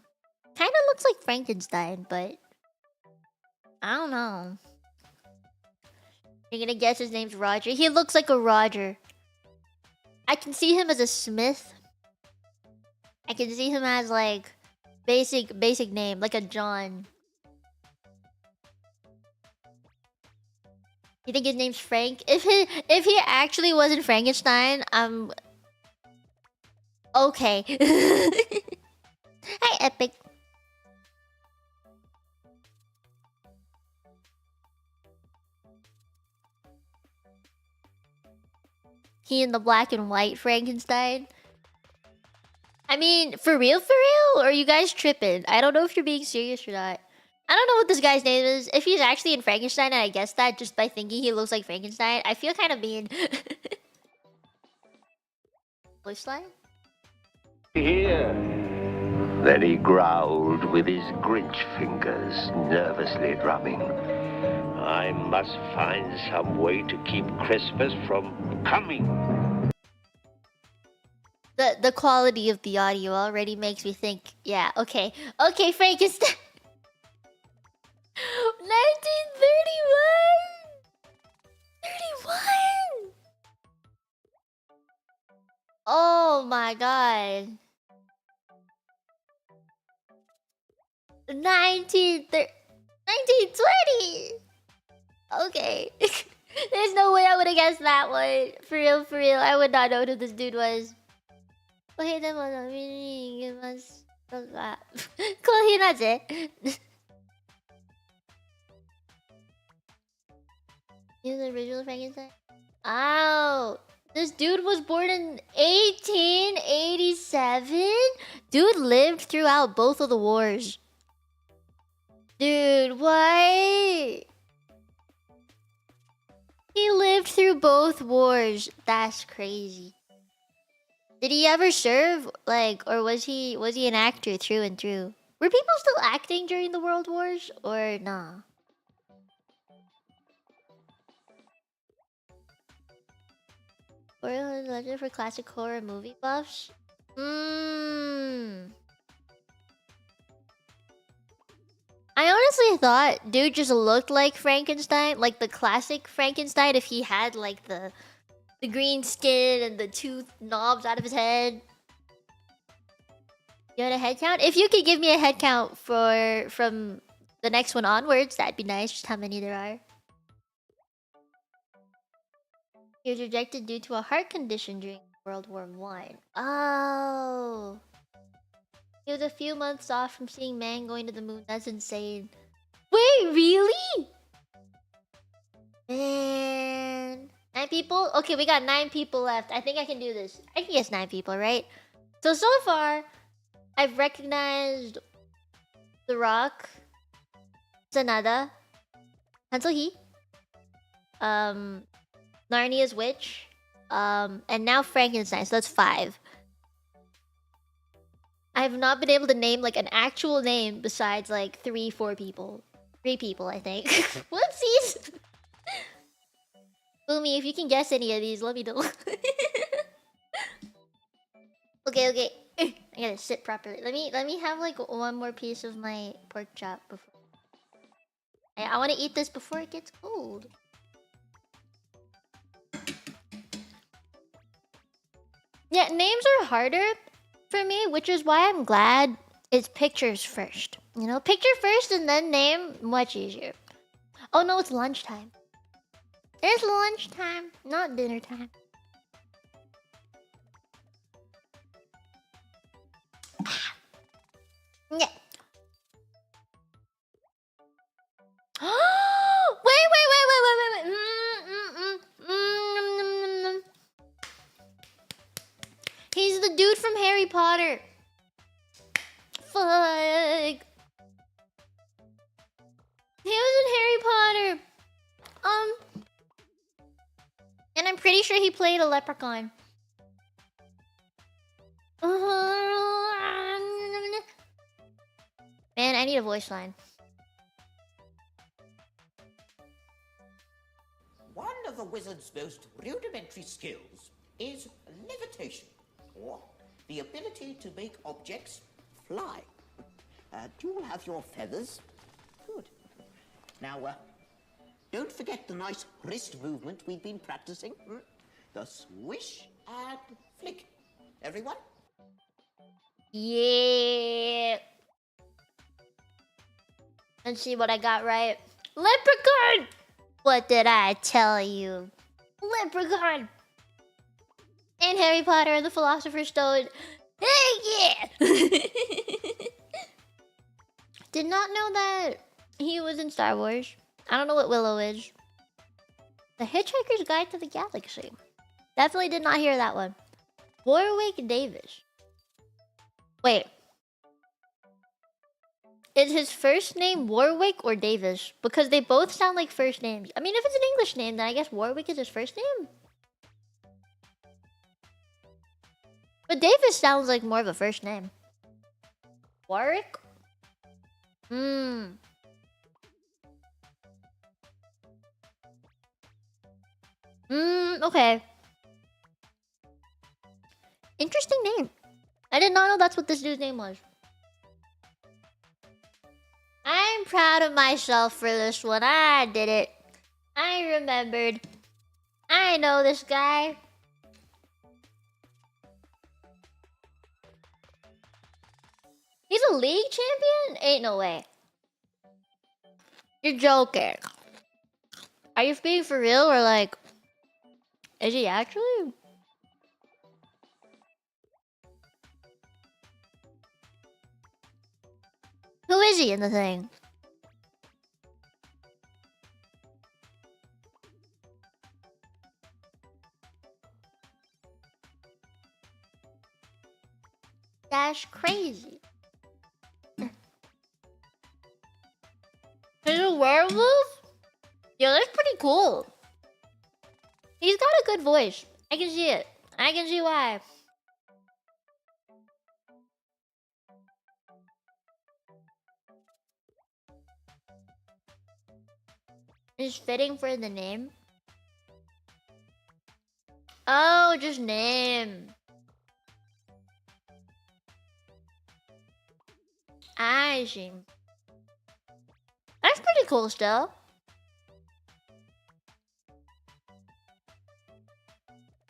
looks like Frankenstein, but I don't know. You're gonna guess his name's Roger. He looks like a Roger. I can see him as a Smith. I can see him as like basic name, like a John. You think his name's Frank? If he actually wasn't Frankenstein, okay. Hi, Epic. He in the black and white Frankenstein. I mean, for real? Or are you guys tripping? I don't know if you're being serious or not. I don't know what this guy's name is. If he's actually in Frankenstein and I guessed that just by thinking he looks like Frankenstein, I feel kind of mean. Voice line? Here. Then he growled with his Grinch fingers, nervously drumming. I must find some way to keep Christmas from coming. The quality of the audio already makes me think, yeah, okay. Okay, Frankenstein. 1931! 31! Oh my god. 1920! Okay. There's no way I would have guessed that one. For real. I would not know who this dude was. コーヒーでも飲みに行きますとか。コーヒーなぜ? He's the original Frankenstein? Oh, this dude was born in 1887? Dude lived throughout both of the wars. Dude, what? He lived through both wars. That's crazy. Did he ever serve? Like, or was he an actor through and through? Were people still acting during the World Wars? Or nah? Or legend for classic horror movie buffs? I honestly thought dude just looked like Frankenstein, like the classic Frankenstein, if he had like the green skin and the two knobs out of his head. You want a head count? If you could give me a head count from the next one onwards, that'd be nice. Just how many there are. He was rejected due to a heart condition during World War I. Oh. He He was a few months off from seeing man going to the moon. That's insane. Wait, really? Man. 9 people? Okay, we got 9 people left. I think I can do this. I can guess 9 people, right? So far, I've recognized The Rock, Sanada, Hansel-Hee, Narnia's Witch, and now Frankenstein. So that's 5. I have not been able to name like an actual name besides like 3-4 people. 3 people, I think. Whoopsies! Boomy, if you can guess any of these, let me know. Okay. I gotta sit properly. Let me have like one more piece of my pork chop before. I want to eat this before it gets cold. Yeah, names are harder for me, which is why I'm glad it's pictures first. You know, picture first and then name, much easier. Oh no, it's lunchtime. It's lunchtime, not dinner time. Yeah. Wait. He's the dude from Harry Potter. Fuck. He was in Harry Potter. And I'm pretty sure he played a leprechaun. Man, I need a voice line. One of the wizard's most rudimentary skills is levitation, or the ability to make objects fly. Do you all have your feathers? Good. Now, don't forget the nice wrist movement we've been practicing. The swish and flick. Everyone? Yeah. Let's see what I got right. Leprechaun! What did I tell you? Leprechaun! And Harry Potter and the Philosopher's Stone. Hey, yeah! Did not know that he was in Star Wars. I don't know what Willow is. The Hitchhiker's Guide to the Galaxy. Definitely did not hear that one. Warwick Davis. Wait. Is his first name Warwick or Davis? Because they both sound like first names. I mean, if it's an English name, then I guess Warwick is his first name. But Davis sounds like more of a first name. Warwick? Okay. Interesting name. I did not know that's what this dude's name was. I'm proud of myself for this one. I did it. I remembered. I know this guy. He's a league champion? Ain't no way. You're joking. Are you being for real or like... Is he actually? Who is he in the thing? That's crazy. He's a werewolf? Yo, that's pretty cool. He's got a good voice. I can see it. I can see why. Is fitting for the name? Oh, just name. I see. That's pretty cool still.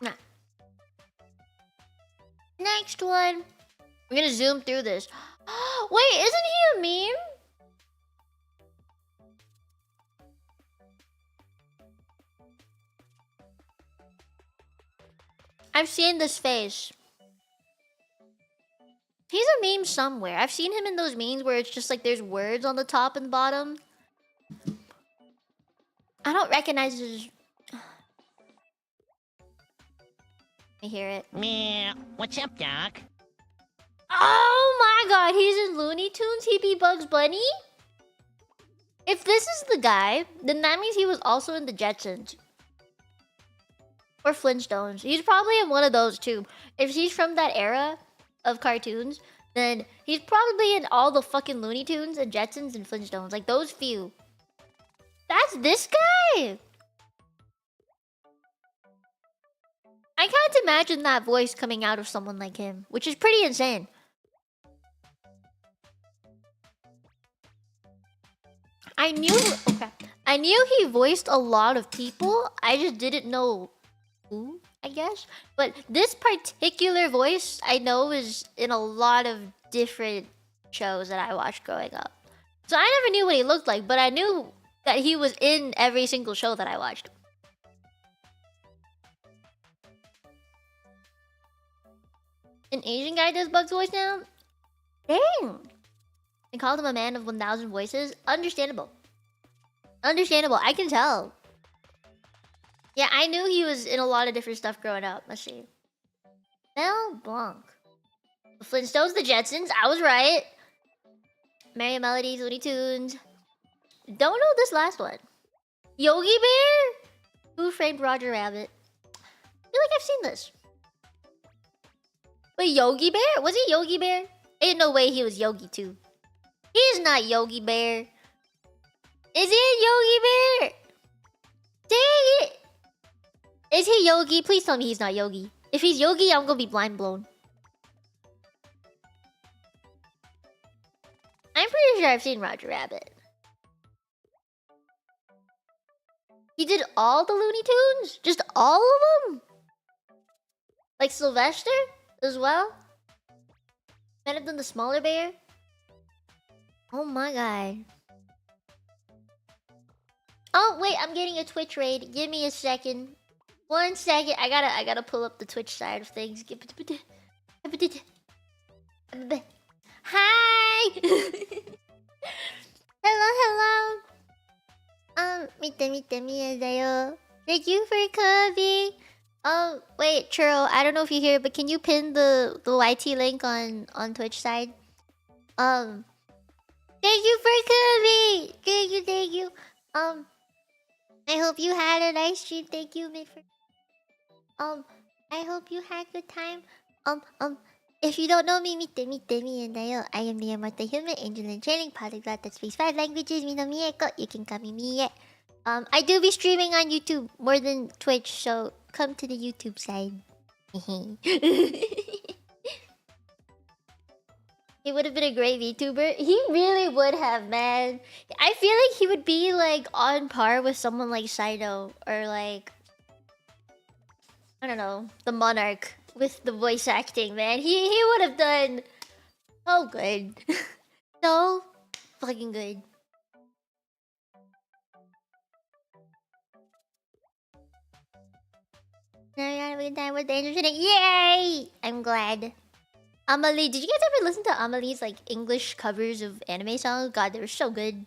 Nah. Next one. I'm gonna zoom through this. Wait, isn't he a meme? I've seen this face. He's a meme somewhere. I've seen him in those memes where it's just like there's words on the top and bottom. I don't recognize his... I hear it. Meh. What's up, Doc? Oh my god, he's in Looney Tunes? He be Bugs Bunny? If this is the guy, then that means he was also in the Jetsons. Or Flintstones. He's probably in one of those too. If he's from that era of cartoons, then he's probably in all the fucking Looney Tunes and Jetsons and Flintstones. Like those few. That's this guy! I can't imagine that voice coming out of someone like him, which is pretty insane. I knew he voiced a lot of people. I just didn't know who, I guess. But this particular voice I know is in a lot of different shows that I watched growing up. So I never knew what he looked like, but I knew that he was in every single show that I watched. An Asian guy does Bug's voice now? Dang! They called him a man of 1,000 voices. Understandable. Understandable, I can tell. Yeah, I knew he was in a lot of different stuff growing up. Let's see. Mel Blanc. The Flintstones, the Jetsons, I was right. Merry Melodies, Looney Tunes. Don't know this last one. Yogi Bear? Who Framed Roger Rabbit? I feel like I've seen this. Wait, Yogi Bear? Was he Yogi Bear? Ain't no way he was Yogi too. He's not Yogi Bear. Is he Yogi Bear? Dang it! Is he Yogi? Please tell me he's not Yogi. If he's Yogi, I'm gonna be blind blown. I'm pretty sure I've seen Roger Rabbit. He did all the Looney Tunes? Just all of them? Like Sylvester as well? Might have done the smaller bear? Oh my god. Oh wait, I'm getting a Twitch raid. Give me a second. 1 second. I gotta pull up the Twitch side of things. Hi! Hello. Mite Mite Mite. Thank you for coming. Oh, wait, Churro, I don't know if you hear, but can you pin the YT link on Twitch side? Thank you for coming. Thank you. I hope you had a nice stream. Thank you, Mid. I hope you had a good time. If you don't know me, Mite Mite Mite. I am the immortal human angel in training polyglot that speaks 5 languages. Mino Mieko. You can call me Mie. I do be streaming on YouTube more than Twitch, so come to the YouTube side. He would have been a great VTuber. He really would have, man. I feel like he would be like on par with someone like Saido or like, I don't know, the Monarch with the voice acting, man. He would have done so good. So fucking good. Now you're having a good time with the Angel Shooting. Yay! I'm glad. Amelie, did you guys ever listen to Amelie's like English covers of anime songs? God, they were so good.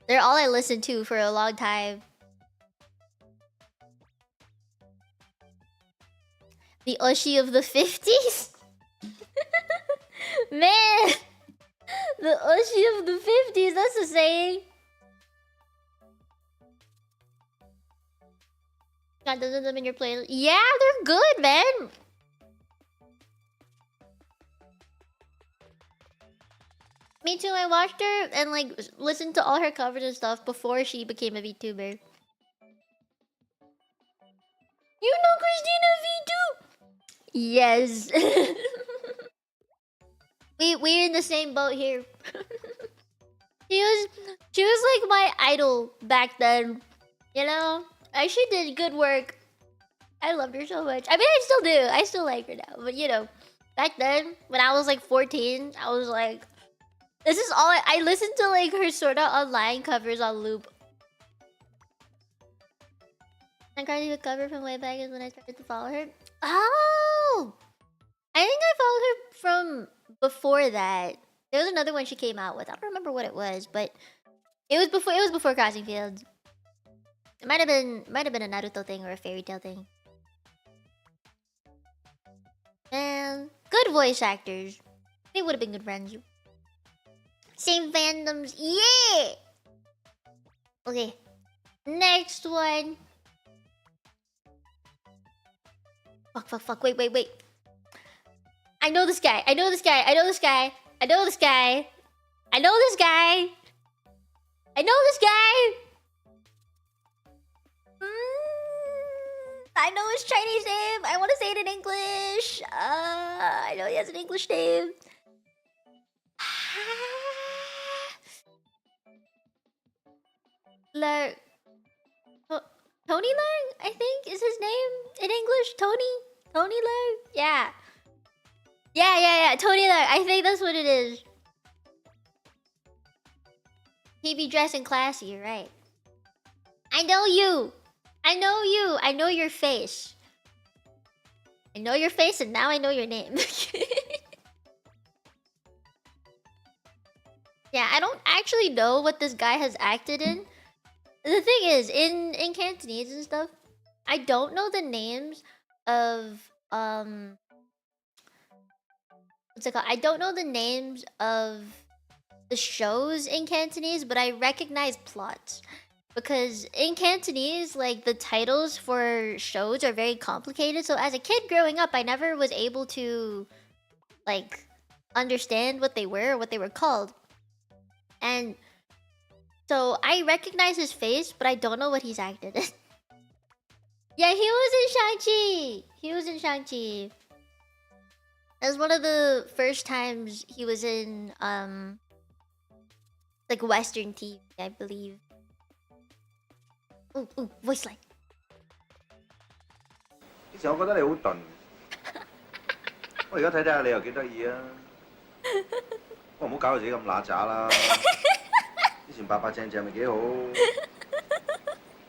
They're all I listened to for a long time. The Oshi of the 50s? Man! The Oshi of the 50s, that's a saying. God, doesn't them in your playlist? Yeah, they're good, man. Me too, I watched her and like listened to all her covers and stuff before she became a VTuber. You know Christina V2? Yes. we're in the same boat here. She was like my idol back then. You know? She did good work. I loved her so much. I mean, I still do. I still like her now. But you know, back then, when I was like 14, I was like, this is all I listened to like her Sword Art Online covers on loop. I got a cover from way back is when I started to follow her. Oh! I think I followed her from before that, there was another one she came out with. I don't remember what it was, but it was before Crossing Fields. It might have been a Naruto thing or a fairy tale thing. And good voice actors. They would have been good friends. Same fandoms, yeah. Okay, next one. Fuck. Wait. I know this guy. I know his Chinese name. I want to say it in English. I know he has an English name. Tony Lang, I think, is his name in English. Tony Lang. Yeah. Tony Lang. I think that's what it is. He be dressing classy, right? I know you. I know your face. I know your face, and now I know your name. Yeah, I don't actually know what this guy has acted in. The thing is, in Cantonese and stuff, I don't know the names of what's it called? I don't know the names of the shows in Cantonese, but I recognize plots. Because in Cantonese, like, the titles for shows are very complicated. So as a kid growing up, I never was able to, like, understand what they were or what they were called. And so I recognize his face, but I don't know what he's acted in. Yeah, he was in Shang-Chi. That was one of the first times he was in, like, Western TV, I believe. Ooh, voice line. 之前我覺得你好鈍，我而家睇睇下你又幾得意啊！不過唔好搞到自己咁乸渣啦。之前白白淨淨咪幾好，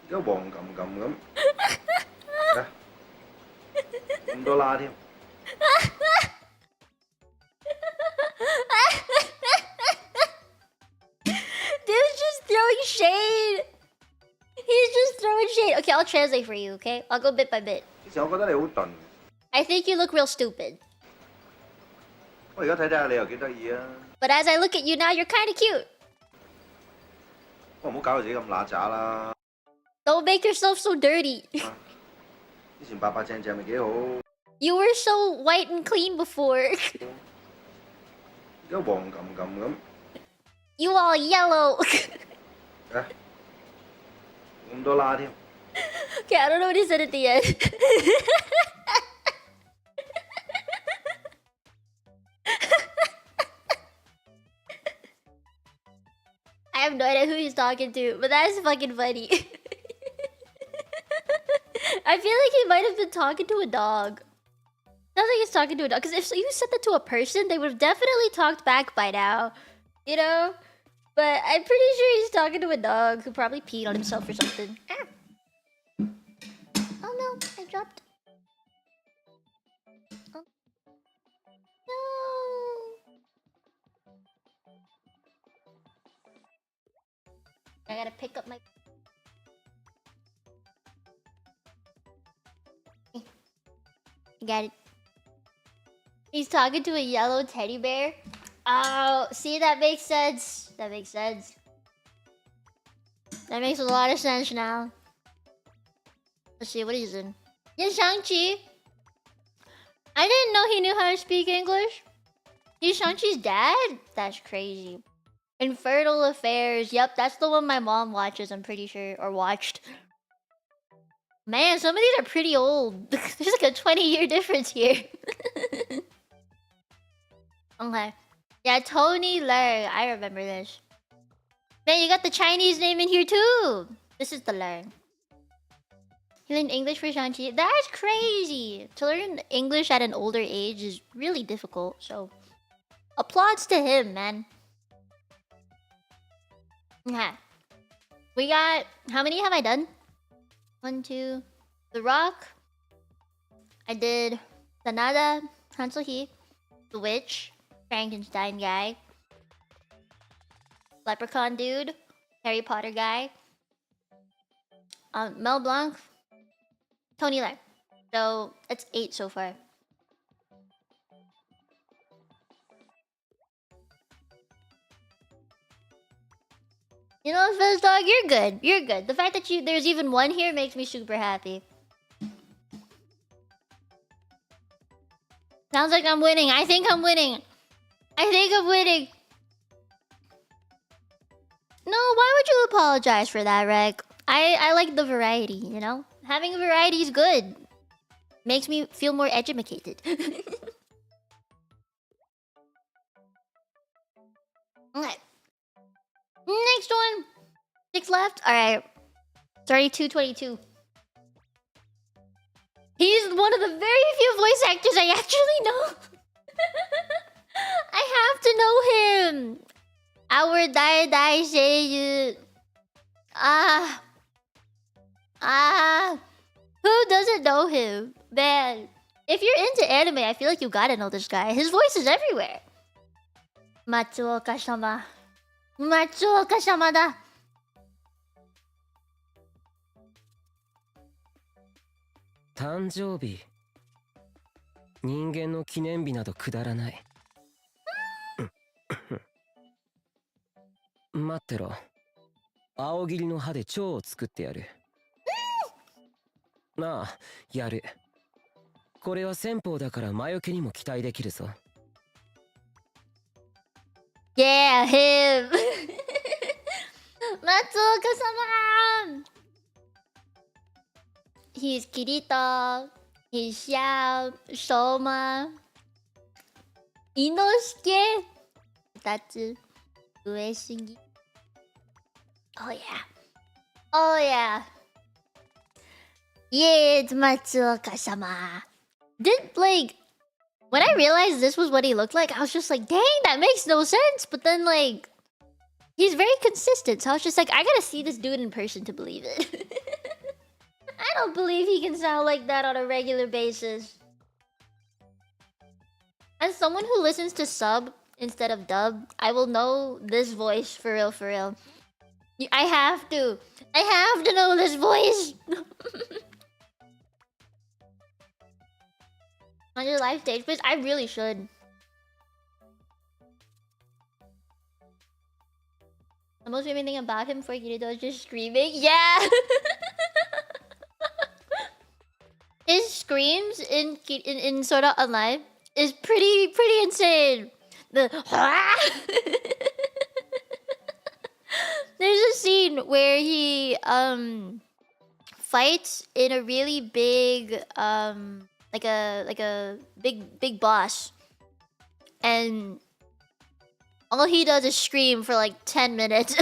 而家黃冚冚咁，咁多啦添。Dude's just throwing shade. He's just throwing shade. Okay, I'll translate for you, okay? I'll go bit by bit. 之前我覺得你好鈍， I think you look real stupid. 我而家睇睇下你又幾得意啊！ But as I look at you now, you're kind of cute. 不過唔好搞到自己咁乸渣啦。 Don't make yourself so dirty. 之前白白淨淨咪幾好， You were so white and clean before. 而家黃冚冚咁， You all yellow. 咁多啦添。 Okay, I don't know what he said at the end. I have no idea who he's talking to, but that's fucking funny. I feel like he might have been talking to a dog. Sounds like he's talking to a dog. Because if you said that to a person, they would have definitely talked back by now. You know? But I'm pretty sure he's talking to a dog who probably peed on himself or something. Ah. Oh no, I dropped. Oh. No. I gotta pick up my... I got it. He's talking to a yellow teddy bear. Oh, see, that makes sense. That makes sense. That makes a lot of sense now. Let's see, what is in? Yeah, Shang-Chi. I didn't know he knew how to speak English. He's Shang-Chi's dad? That's crazy. Infernal Affairs. Yep, that's the one my mom watches, I'm pretty sure. Or watched. Man, some of these are pretty old. There's like a 20-year difference here. Okay. Yeah, Tony Leung. I remember this. Man, you got the Chinese name in here too. This is the Leung. He learned English for Shang-Chi. That's crazy. To learn English at an older age is really difficult. So, applauds to him, man. Okay. We got... How many have I done? 1, 2... The Rock. I did Sanada, Han So-hee, The Witch, Frankenstein guy. Leprechaun dude. Harry Potter guy. Mel Blanc. Tony Leung. So it's 8 so far. You know, Fizz Dog, you're good. You're good. The fact that there's even one here makes me super happy. Sounds like I'm winning. I think I'm winning. I think I'm winning. No, why would you apologize for that, Reg? I like the variety, you know? Having variety is good. Makes me feel more educated. Okay. Next one. 6 left. Alright. It's already 2:22. He's one of the very few voice actors I actually know. I have to know him. Our Dai Seiyu. Who doesn't know him? Man, if you're into anime, I feel like you gotta know this guy. His voice is everywhere. Matsuoka-sama. Matsuoka-sama da. 誕生日人間の記念日などくだらない待ってろ青桐の葉で蝶を作ってやるなあやるこれは戦法だから魔除けにも期待できるぞ Yeah, him. Matsuoka-sama. He's Kirito. He's Xiao, Soma, Inosuke, Tatsu, Uesugi. Oh yeah. Oh yeah. Yeah, it's Matsuoka-sama. When I realized this was what he looked like, I was just like, dang, that makes no sense. But then, like, he's very consistent. So I was just like, I gotta see this dude in person to believe it. I don't believe he can sound like that on a regular basis. As someone who listens to sub instead of dub, I will know this voice for real, for real. I have to. I have to know this voice. On your live stage, please. I really should. The most favorite thing about him for Kirito is just screaming. Yeah. His screams in Sword Art Online is pretty insane. There's a scene where he fights in a really big like a big boss, and all he does is scream for like 10 minutes.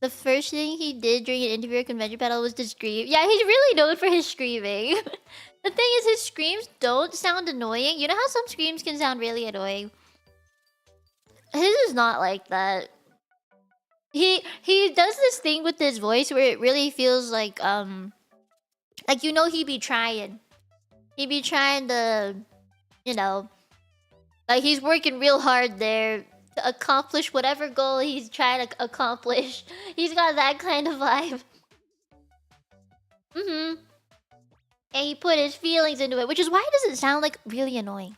The first thing he did during an interview or convention battle was to scream. Yeah, he's really known for his screaming. The thing is, his screams don't sound annoying. You know how some screams can sound really annoying? His is not like that. He does this thing with his voice where it really feels like you know, he be trying to, you know, like he's working real hard there to accomplish whatever goal he's trying to accomplish. He's got that kind of vibe. And he put his feelings into it, which is why it doesn't sound like really annoying.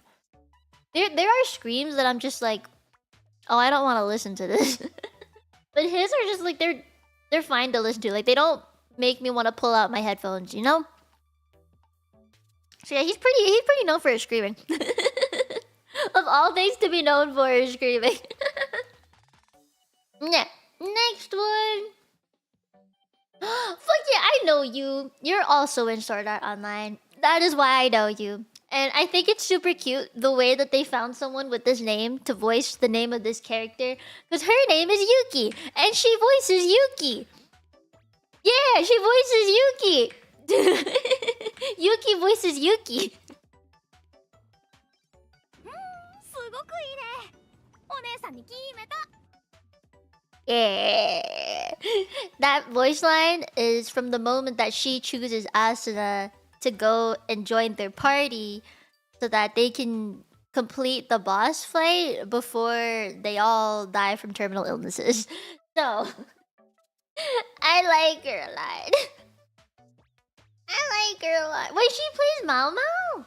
There are screams that I'm just like, oh, I don't want to listen to this. But his are just like, they're fine to listen to. Like, they don't make me want to pull out my headphones, you know? So yeah, he's pretty known for his screaming. Of all things to be known for is screaming. Yeah. Next one. Fuck yeah, I know you. You're also in Sword Art Online. That is why I know you. And I think it's super cute the way that they found someone with this name to voice the name of this character. Because her name is Yuki. And she voices Yuki. Yeah, she voices Yuki. Yuki voices Yuki. Yeah. That voice line is from the moment that she chooses Asuna to go and join their party so that they can complete the boss fight before they all die from terminal illnesses. So I like her a lot. I like her a lot. Wait, she plays Mao Mao?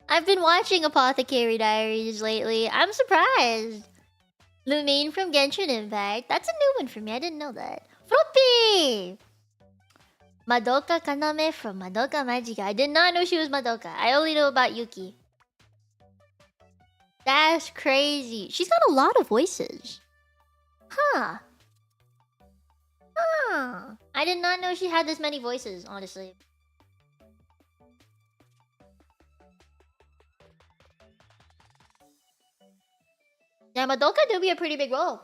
I've been watching Apothecary Diaries lately. I'm surprised. Lumine from Genshin Impact. That's a new one for me. I didn't know that. Floppy! Madoka Kaname from Madoka Magica. I did not know she was Madoka. I only know about Yuki. That's crazy. She's got a lot of voices. Huh. Huh. I did not know she had this many voices, honestly. Yeah, Madoka do be a pretty big role.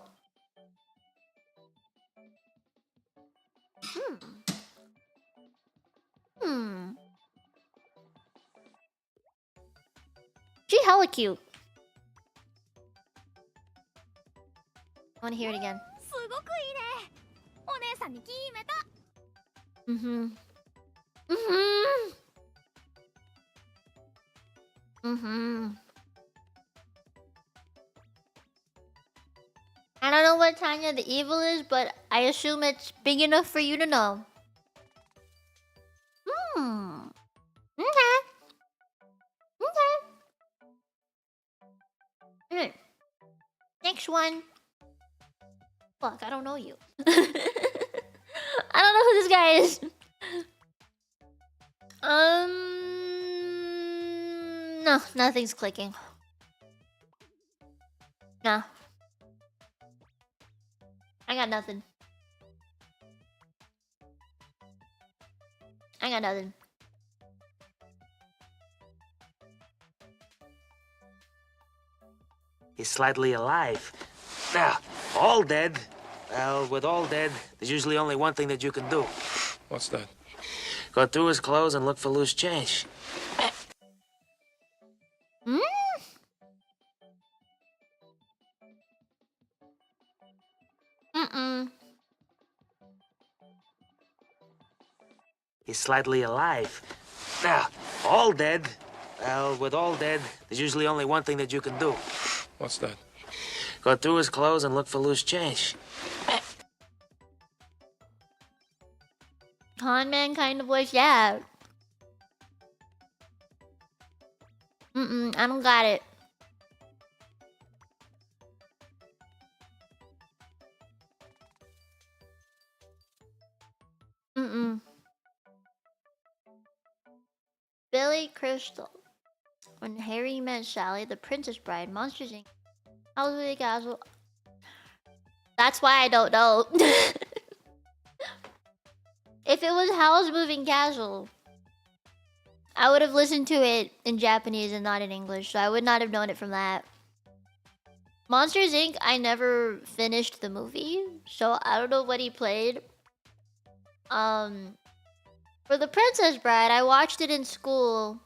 She hella cute. I wanna hear it again. Mm-hmm. Mm-hmm. Mm-hmm. I don't know what Tanya the Evil is, but I assume it's big enough for you to know. Okay. Okay. Next one. Fuck, I don't know you. I don't know who this guy is. No, nothing's clicking. No. I got nothing. I got nothing. He's slightly alive. Now, all dead. Well, with all dead, there's usually only one thing that you can do. What's that? Go through his clothes and look for loose change. He's slightly alive. Now, all dead. Well, with all dead, there's usually only one thing that you can do. What's that? Go through his clothes and look for loose change. Con man kind of voice, yeah. I don't got it. Billy Crystal. When Harry met Sally, the Princess Bride, Monsters Inc. How's the Castle? That's why I don't know. If it was Howl's Moving Castle, I would have listened to it in Japanese and not in English, so I would not have known it from that. Monsters Inc., I never finished the movie, so I don't know what he played. For The Princess Bride, I watched it in school,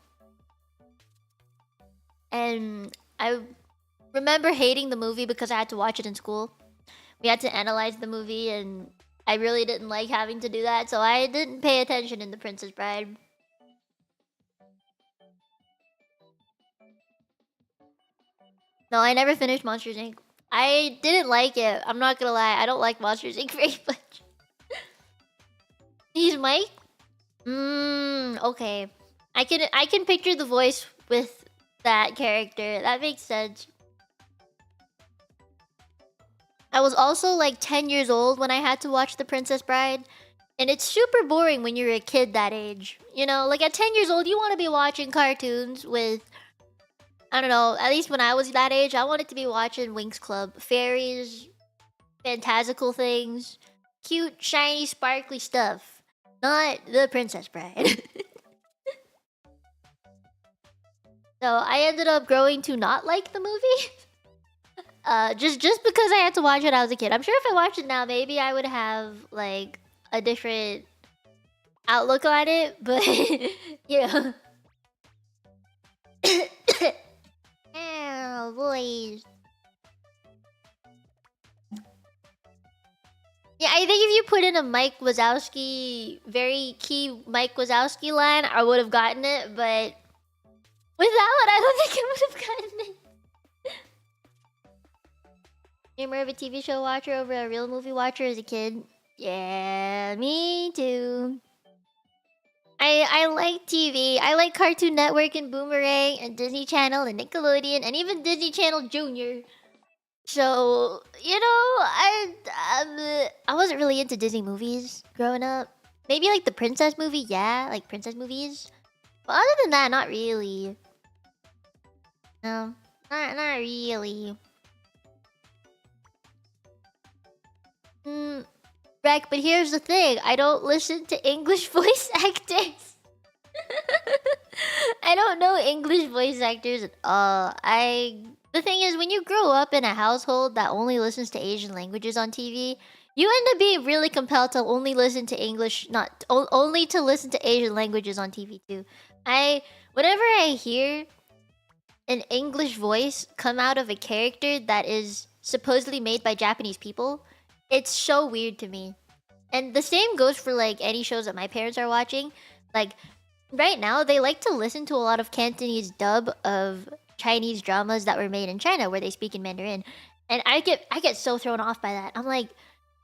and I remember hating the movie because I had to watch it in school. We had to analyze the movie, and I really didn't like having to do that, so I didn't pay attention in The Princess Bride. No, I never finished Monsters Inc. I didn't like it. I'm not gonna lie. I don't like Monsters Inc. very much. He's Mike? Okay. I can picture the voice with that character. That makes sense. I was also like 10 years old when I had to watch The Princess Bride. And it's super boring when you're a kid that age. You know, like at 10 years old, you want to be watching cartoons with... I don't know, at least when I was that age, I wanted to be watching Winx Club. Fairies, fantastical things, cute, shiny, sparkly stuff. Not The Princess Bride. So I ended up growing to not like the movie. Just because I had to watch it when I was a kid. I'm sure if I watched it now, maybe I would have, like, a different outlook on it. But, yeah. Oh, boys. Yeah, I think if you put in a Mike Wazowski, very key Mike Wazowski line, I would have gotten it, but without, I don't think I would have gotten it. You're more of a TV show watcher over a real movie watcher as a kid? Yeah, me too. I like TV. I like Cartoon Network and Boomerang and Disney Channel and Nickelodeon and even Disney Channel Junior. So, you know, I wasn't really into Disney movies growing up. Maybe like the princess movie, yeah, like princess movies. But other than that, not really. No, not really. Rec, but here's the thing. I don't listen to English voice actors. I don't know English voice actors at all. The thing is, when you grow up in a household that only listens to Asian languages on TV, you end up being really compelled to only listen to English, only to listen to Asian languages on TV too. Whenever I hear an English voice come out of a character that is supposedly made by Japanese people, it's so weird to me. And the same goes for like any shows that my parents are watching. Like right now, they like to listen to a lot of Cantonese dub of Chinese dramas that were made in China where they speak in Mandarin. And I get so thrown off by that. I'm like,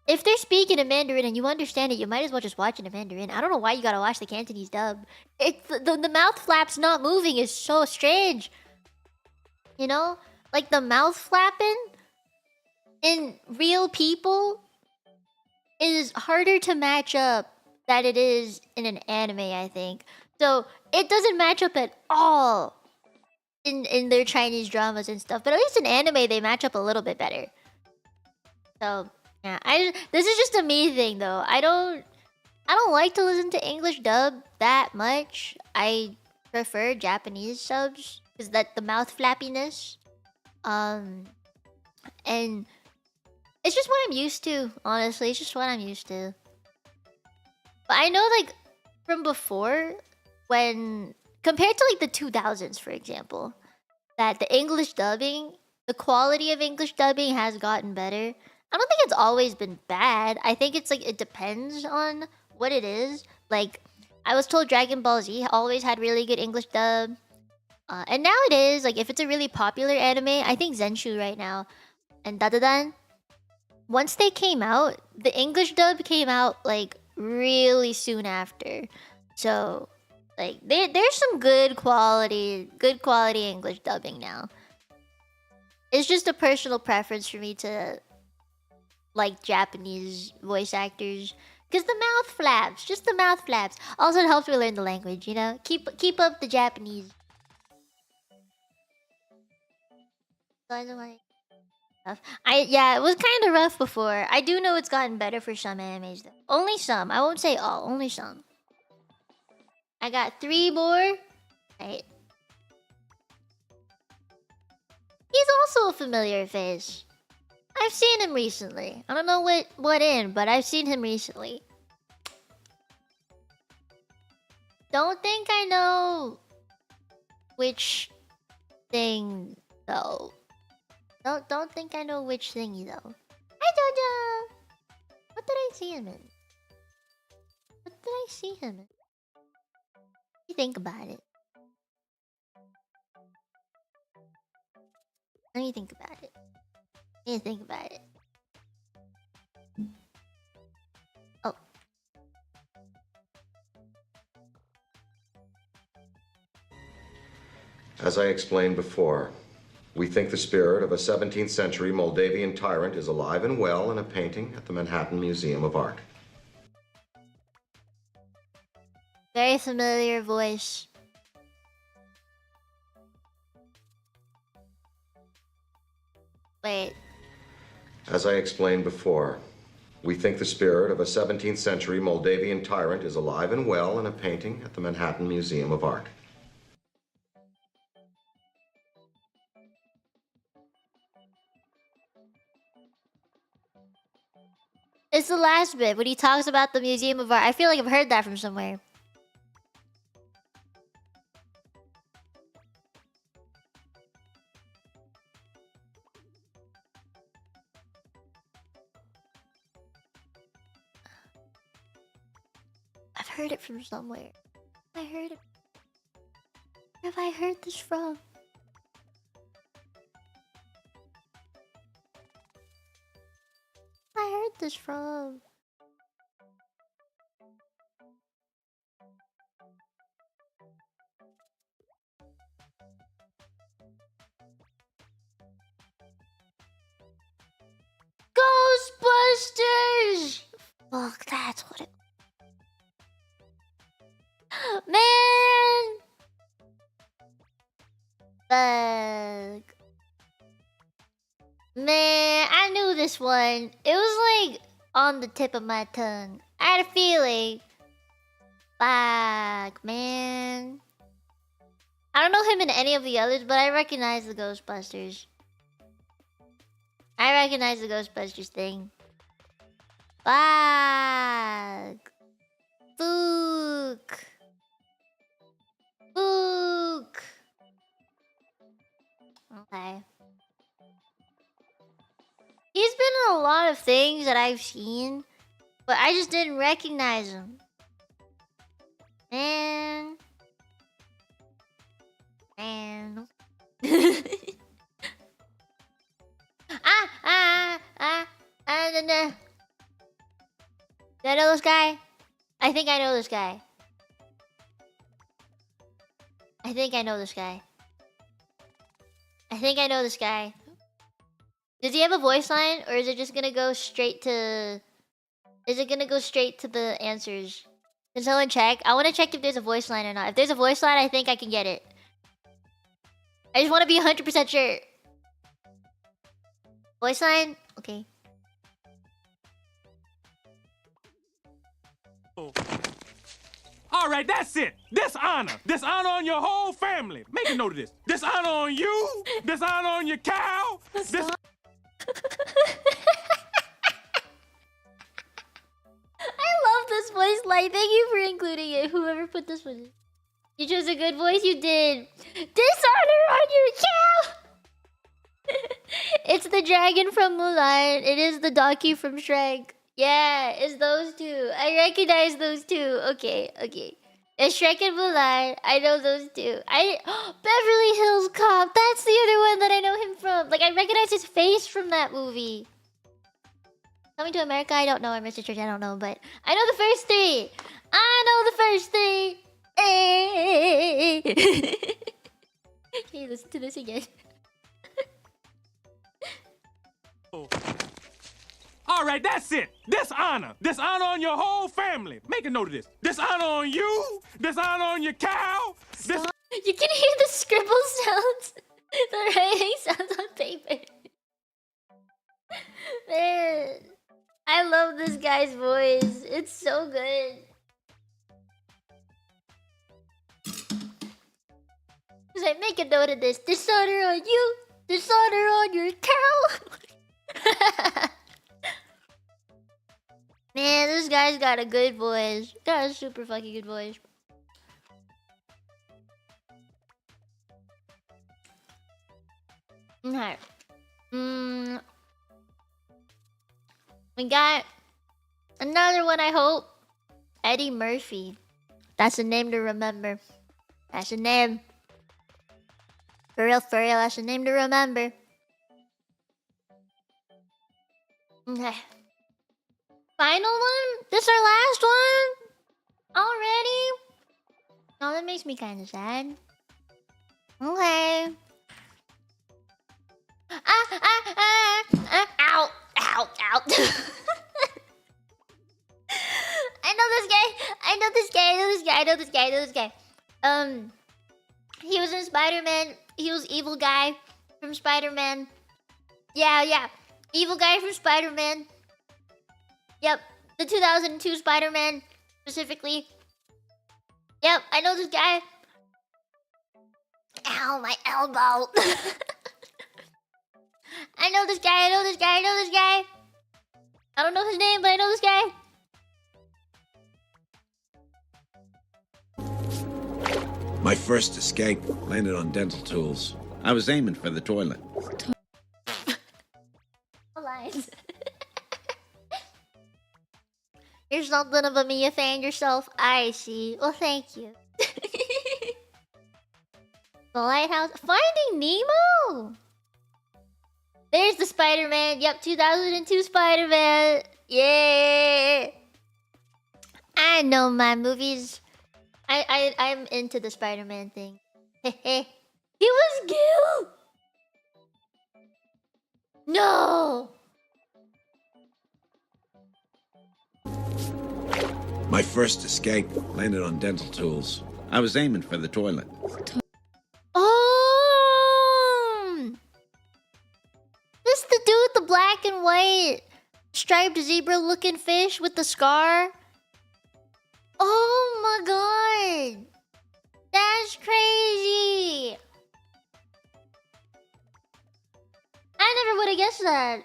if they're speaking in Mandarin and you understand it, you might as well just watch it in Mandarin. I don't know why you gotta watch the Cantonese dub. The mouth flaps not moving is so strange. You know? Like the mouth flapping in real people is harder to match up than it is in an anime, I think. So it doesn't match up at all in their Chinese dramas and stuff. But at least in anime they match up a little bit better. So yeah, this is just a me thing though. I don't like to listen to English dub that much. I prefer Japanese subs because that the mouth flappiness. And it's just what I'm used to, honestly. It's just what I'm used to. But I know, like, from before, when... Compared to, like, the 2000s, for example, that the English dubbing, the quality of English dubbing has gotten better. I don't think it's always been bad. I think it's, like, it depends on what it is. Like, I was told Dragon Ball Z always had really good English dub. And nowadays, like, if it's a really popular anime, I think Zenshu right now, and Dadadan, once they came out, the English dub came out like really soon after. So like there's some good quality English dubbing now. It's just a personal preference for me to like Japanese voice actors. Cause the mouth flaps, just the mouth flaps. Also it helps me learn the language, you know? Keep up the Japanese. Yeah, it was kind of rough before. I do know it's gotten better for some animes though. Only some. I won't say all. Only some. I got 3 more. Right. He's also a familiar face. I've seen him recently. I don't know what in, but I've seen him recently. Don't think I know which thing though. Don't think I know which thingy though. Hi Jojo! What did I see him in? What did I see him in? You think about it. Let me think about it. Let me think about it. Oh. As I explained before, we think the spirit of a 17th century Moldavian tyrant is alive and well in a painting at the Manhattan Museum of Art. Very familiar voice. Wait. As I explained before, we think the spirit of a 17th century Moldavian tyrant is alive and well in a painting at the Manhattan Museum of Art. It's the last bit when he talks about the Museum of Art. I feel like I've heard that from somewhere. I've heard it from somewhere. I heard it. Where have I heard this from? I heard this from. Ghostbusters! Fuck, that's what it... Man! Fuck. Man, I knew this one. It was like on the tip of my tongue. I had a feeling. Fuck, man. I don't know him in any of the others, but I recognize the Ghostbusters. I recognize the Ghostbusters thing. Fuck. Fuck. Fuck. Okay. He's been in a lot of things that I've seen, but I just didn't recognize him. Man. Man. No. Do I know this guy? I think I know this guy. I think I know this guy. I think I know this guy. Does he have a voice line, or is it just gonna go straight to... Is it gonna go straight to the answers? Can someone check? I want to check if there's a voice line or not. If there's a voice line, I think I can get it. I just want to be 100% sure. Voice line? Okay. All right, that's it. Dishonor. Dishonor on your whole family. Make a note of this. Dishonor on you. Dishonor on your cow. I love this voice line. Thank you for including it. Whoever put this one in. You chose a good voice. You did. Dishonor on your cow. It's the dragon from Mulan. It is the donkey from Shrek. Yeah, it's those two. I recognize those two. Okay, okay. It's Shrek and Mulan. I know those two. Beverly Hills Cop. That's the other one that I know him from. Like, I recognize his face from that movie. Coming to America, I don't know. Or Mr. Church, I don't know. But I know the first three. I know the first three. Okay, listen to this again. All right, that's it. Dishonor. Dishonor on your whole family. Make a note of this. Dishonor on you. Dishonor on your cow. You can hear the scribble sounds. The writing sounds on paper. Man, I love this guy's voice. It's so good. Like, make a note of this. Dishonor on you. Dishonor on your cow. Man, this guy's got a good voice. Got a super fucking good voice. Okay. We got another one, I hope. Eddie Murphy. That's a name to remember. That's a name. For real, that's a name to remember. Okay. Final one? This our last one? Already? Oh, that makes me kind of sad. Okay. Ow, ow, ow. I know this guy. I know this guy. I know this guy. I know this guy. I know this guy. He was in Spider-Man. He was evil guy from Spider-Man. Yeah. Evil guy from Spider-Man. Yep. The 2002 Spider-Man, specifically. Yep, I know this guy. Ow, my elbow. I know this guy. I know this guy. I know this guy. I don't know his name, but I know this guy. My first escape landed on dental tools. I was aiming for the toilet. Lines. You're something of a Mia fan yourself. I see. Well, thank you. The lighthouse. Finding Nemo. There's the Spider-Man. Yep, 2002 Spider-Man. Yeah. I know my movies. I'm into the Spider-Man thing. He was Gil. No. My first escape landed on dental tools. I was aiming for the toilet. Oh. This the dude with the black and white striped zebra-looking fish with the scar. Oh my god. That's crazy. I never would have guessed that.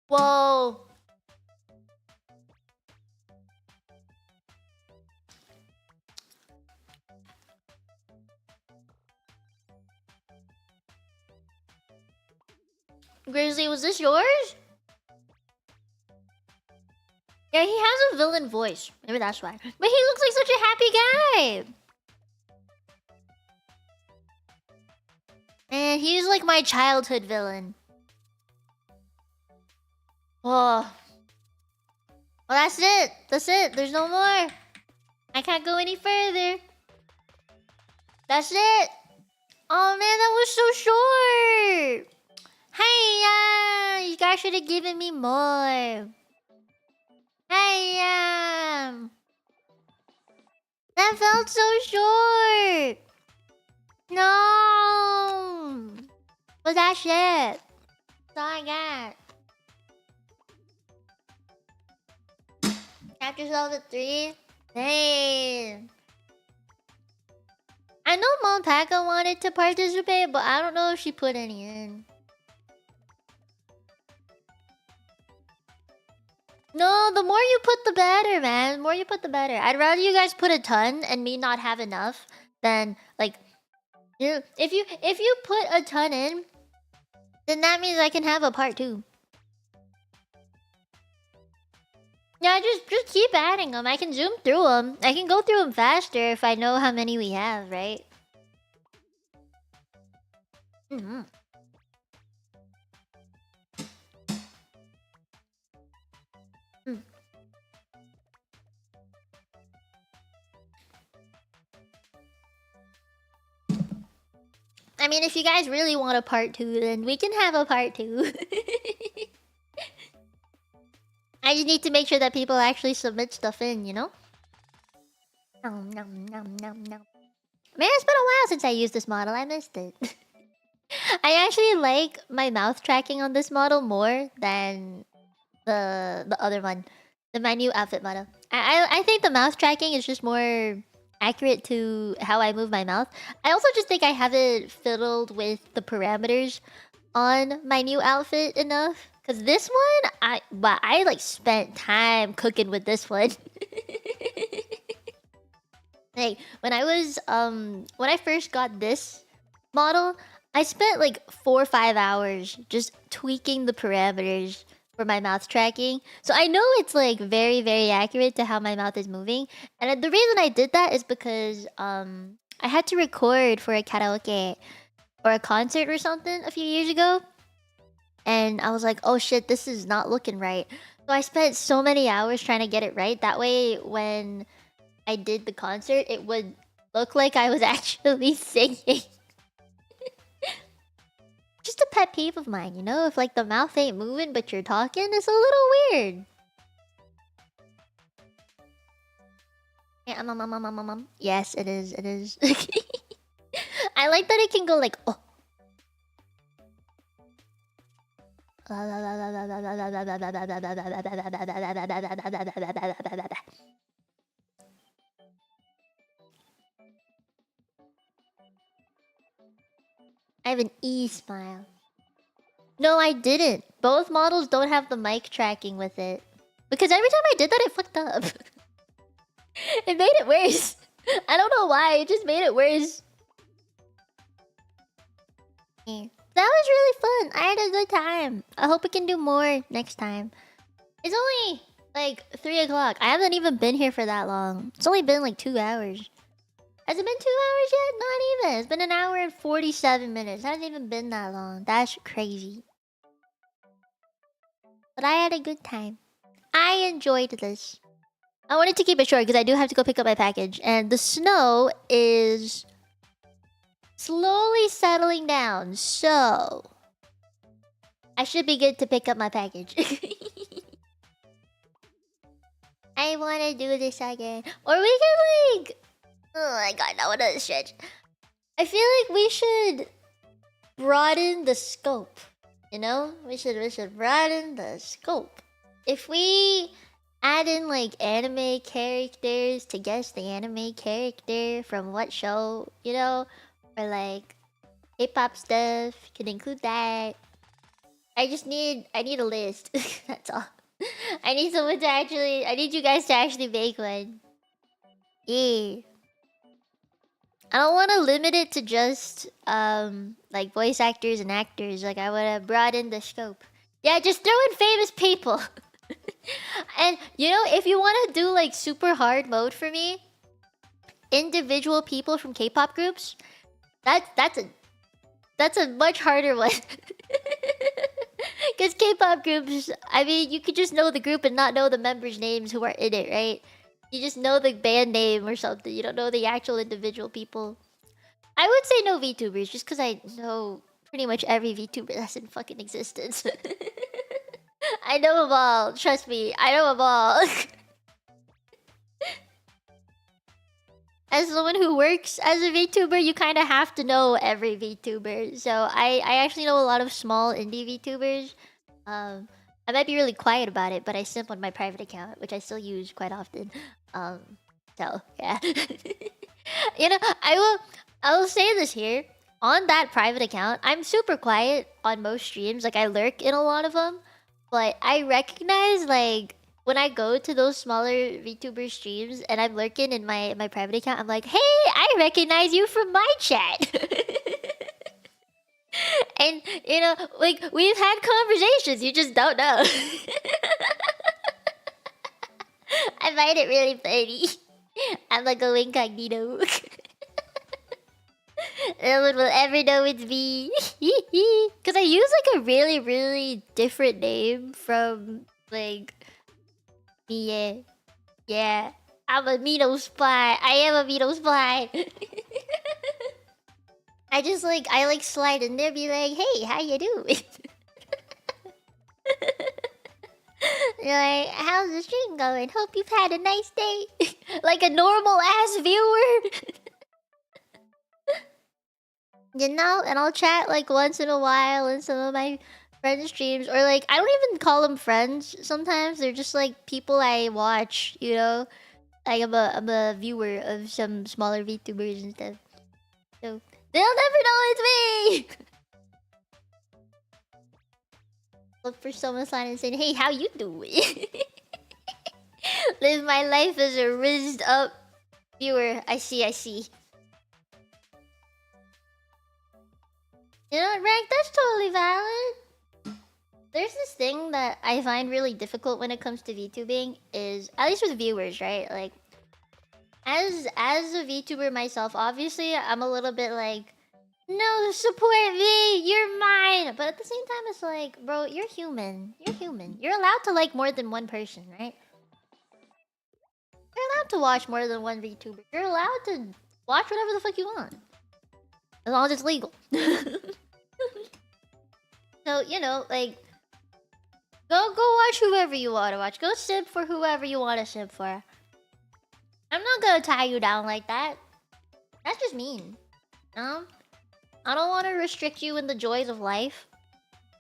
Whoa. Grizzly, was this yours? Yeah, he has a villain voice. Maybe that's why. But he looks like such a happy guy. And he's like my childhood villain. Oh. Well, that's it. That's it. There's no more. I can't go any further. That's it. Oh man, that was so short. Hey, you guys should have given me more. Hey, that felt so short. No. But that's it. That's all I got. Catch yourself at 3. Damn. I know Mom Paka wanted to participate, but I don't know if she put any in. No, the more you put, the better, man. The more you put, the better. I'd rather you guys put a ton and me not have enough than, like... You, if you put a ton in, then that means I can have a part 2. Yeah, just keep adding them. I can zoom through them. I can go through them faster if I know how many we have, right? Mm-hmm. I mean, if you guys really want a part 2, then we can have a part 2. I just need to make sure that people actually submit stuff in, you know? Nom, nom, nom, nom, nom. Man, it's been a while since I used this model. I missed it. I actually like my mouth tracking on this model more than the other one. My new outfit model. I think the mouth tracking is just more accurate to how I move my mouth. I also just think I haven't fiddled with the parameters on my new outfit enough. Cause this one, I like spent time cooking with this one. Like when I first got this model, I spent like 4 or 5 hours just tweaking the parameters for my mouth tracking. So I know it's like very, very accurate to how my mouth is moving. And the reason I did that is because I had to record for a karaoke or a concert or something a few years ago. And I was like, oh shit, this is not looking right. So I spent so many hours trying to get it right. That way, when I did the concert, it would look like I was actually singing. Just a pet peeve of mine, you know? If like the mouth ain't moving but you're talking, it's a little weird. Yeah, yes, it is, it is. I like that it can go like, oh. I have an E smile. No, I didn't. Both models don't have the mic tracking with it. Because every time I did that, I fucked up. It made it worse. I don't know why, it just made it worse. Yeah. That was really fun. I had a good time. I hope we can do more next time. It's only like 3 o'clock. I haven't even been here for that long. It's only been like 2 hours. Has it been 2 hours yet? Not even. It's been an hour and 47 minutes. It hasn't even been that long. That's crazy. But I had a good time. I enjoyed this. I wanted to keep it short because I do have to go pick up my package. And the snow is slowly settling down. So I should be good to pick up my package. I want to do this again. Or we can like... Oh my god, now another stretch. I feel like we should broaden the scope. You know? We should broaden the scope. If we add in like anime characters to guess the anime character from what show, you know? Or like K-pop stuff, can include that. I need a list. That's all. I need you guys to actually make one. Yeah. I don't want to limit it to just like voice actors and actors. Like I want to broaden the scope. Yeah, just throw in famous people. And you know, if you want to do like super hard mode for me, individual people from K-pop groups, that's a much harder one. Because K-pop groups, I mean, you could just know the group and not know the members' names who are in it, right? You just know the band name or something. You don't know the actual individual people. I would say no VTubers, just because I know pretty much every VTuber that's in fucking existence. I know them all. Trust me, I know them all. As someone who works as a VTuber, you kind of have to know every VTuber. So I actually know a lot of small indie VTubers. I might be really quiet about it, but I simp on my private account, which I still use quite often. So yeah. You know, I will say this here. On that private account, I'm super quiet on most streams. Like I lurk in a lot of them, but I recognize like when I go to those smaller VTuber streams and I'm lurking in my private account, I'm like, hey, I recognize you from my chat. And you know, like we've had conversations, you just don't know. I find it really funny. I'm like a incognito. No one will ever know it's me. Because I use like a really, really different name from like... Yeah. Yeah. I'm a Mino spy. I am a Mino spy. I like slide in there, be like, hey, how you doing? You're like, how's the stream going? Hope you've had a nice day. Like a normal ass viewer. You know, and I'll chat like once in a while in some of my friends' streams, or like I don't even call them friends. Sometimes they're just like people I watch. You know, like I'm a viewer of some smaller VTubers and stuff. So they'll never know it's me. Look for someone signing and saying, "Hey, how you doing?" Live my life as a rizzed up viewer. I see. You know what, Rank? That's totally valid. There's this thing that I find really difficult when it comes to VTubing is, at least with viewers, right? Like, as a VTuber myself, obviously, I'm a little bit like, no, support me, you're mine. But at the same time, it's like, bro, you're human. You're human. You're allowed to like more than one person, right? You're allowed to watch more than one VTuber. You're allowed to watch whatever the fuck you want. As long as it's legal. So, you know, like, go watch whoever you want to watch. Go simp for whoever you want to simp for. I'm not gonna tie you down like that. That's just mean. I don't want to restrict you in the joys of life.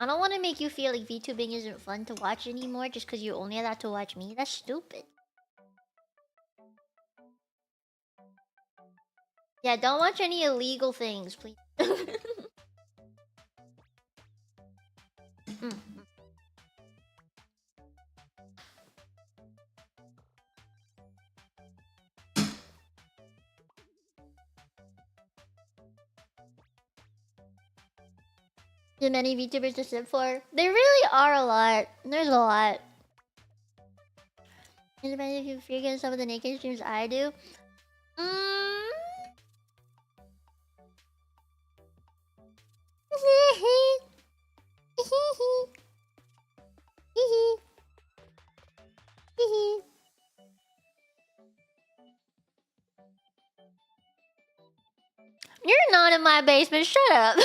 I don't want to make you feel like VTubing isn't fun to watch anymore just because you're only allowed to watch me. That's stupid. Yeah, don't watch any illegal things, please. Too many VTubers to sit for. There really are a lot. There's a lot. It depends if you figure some of the naked streams I do. You're not in my basement. Shut up.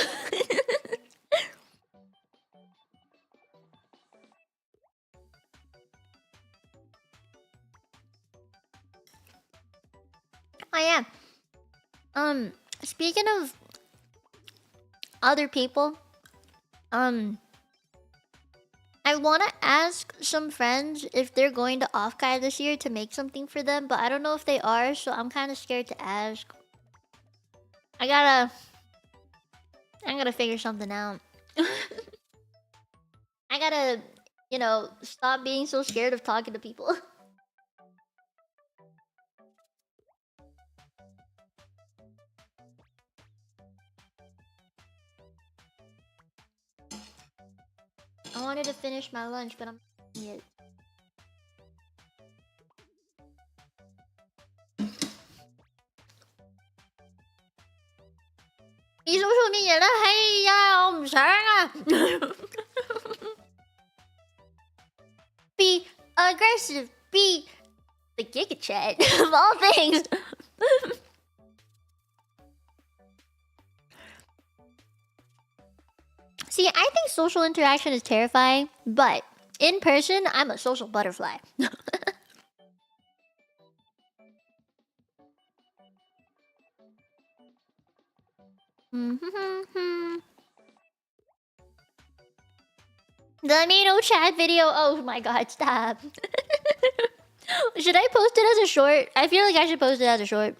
Oh yeah. Speaking of other people, I want to ask some friends if they're going to Offkai this year to make something for them, but I don't know if they are, so I'm kind of scared to ask. I gotta figure something out. I gotta, you know, stop being so scared of talking to people. I wanted to finish my lunch, but I'm not yet. Đi social media đó hay ông sáng à. Be aggressive. Be the Giga Chat of all things. See, I think social interaction is terrifying, but in person, I'm a social butterfly. The Mino chat video. Oh my god, stop. Should I post it as a short? I feel like I should post it as a short.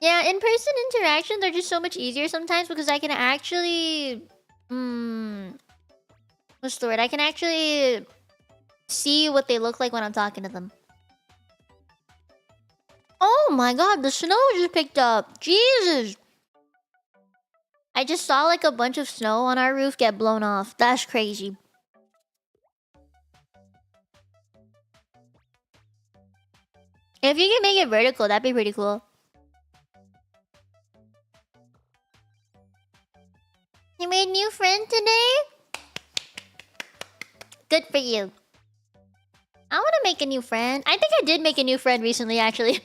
Yeah, in-person interactions are just so much easier sometimes because I can actually... what's the word? I can actually see what they look like when I'm talking to them. Oh my god, the snow just picked up. Jesus. I just saw like a bunch of snow on our roof get blown off. That's crazy. If you can make it vertical, that'd be pretty cool. You made a new friend today? Good for you. I want to make a new friend. I think I did make a new friend recently, actually.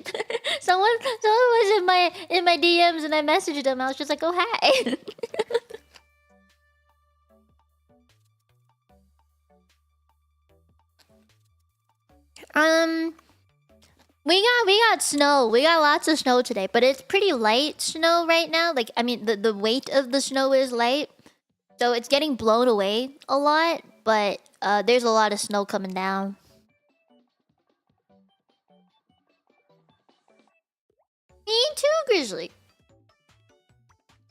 someone was in my DMs and I messaged them. I was just like, oh hi. We got snow. We got lots of snow today, but it's pretty light snow right now. Like, I mean, the weight of the snow is light, so it's getting blown away a lot. But there's a lot of snow coming down. Me too, Grizzly.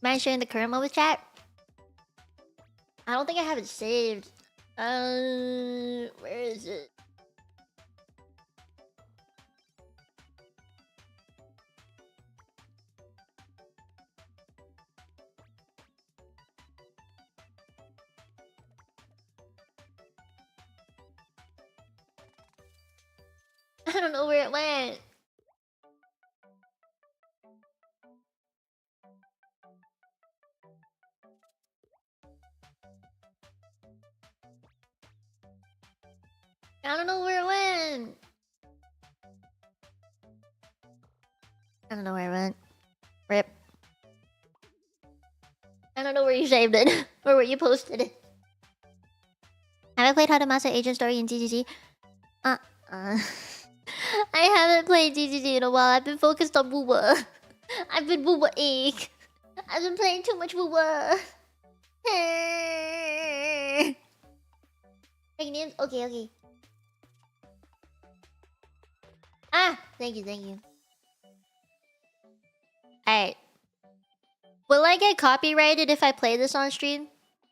Mind sharing the current mode with chat? I don't think I have it saved. Where is it? I don't know where it went. I don't know where it went. I don't know where it went. Rip. I don't know where you saved it or where you posted it. Have I played How to Master Agent Story in GGG? I haven't played GGG in a while. I've been focused on Booba. I've been Booba-ing. I've been playing too much Booba. Fake names? Okay. Thank you. Alright. Will I get copyrighted if I play this on stream?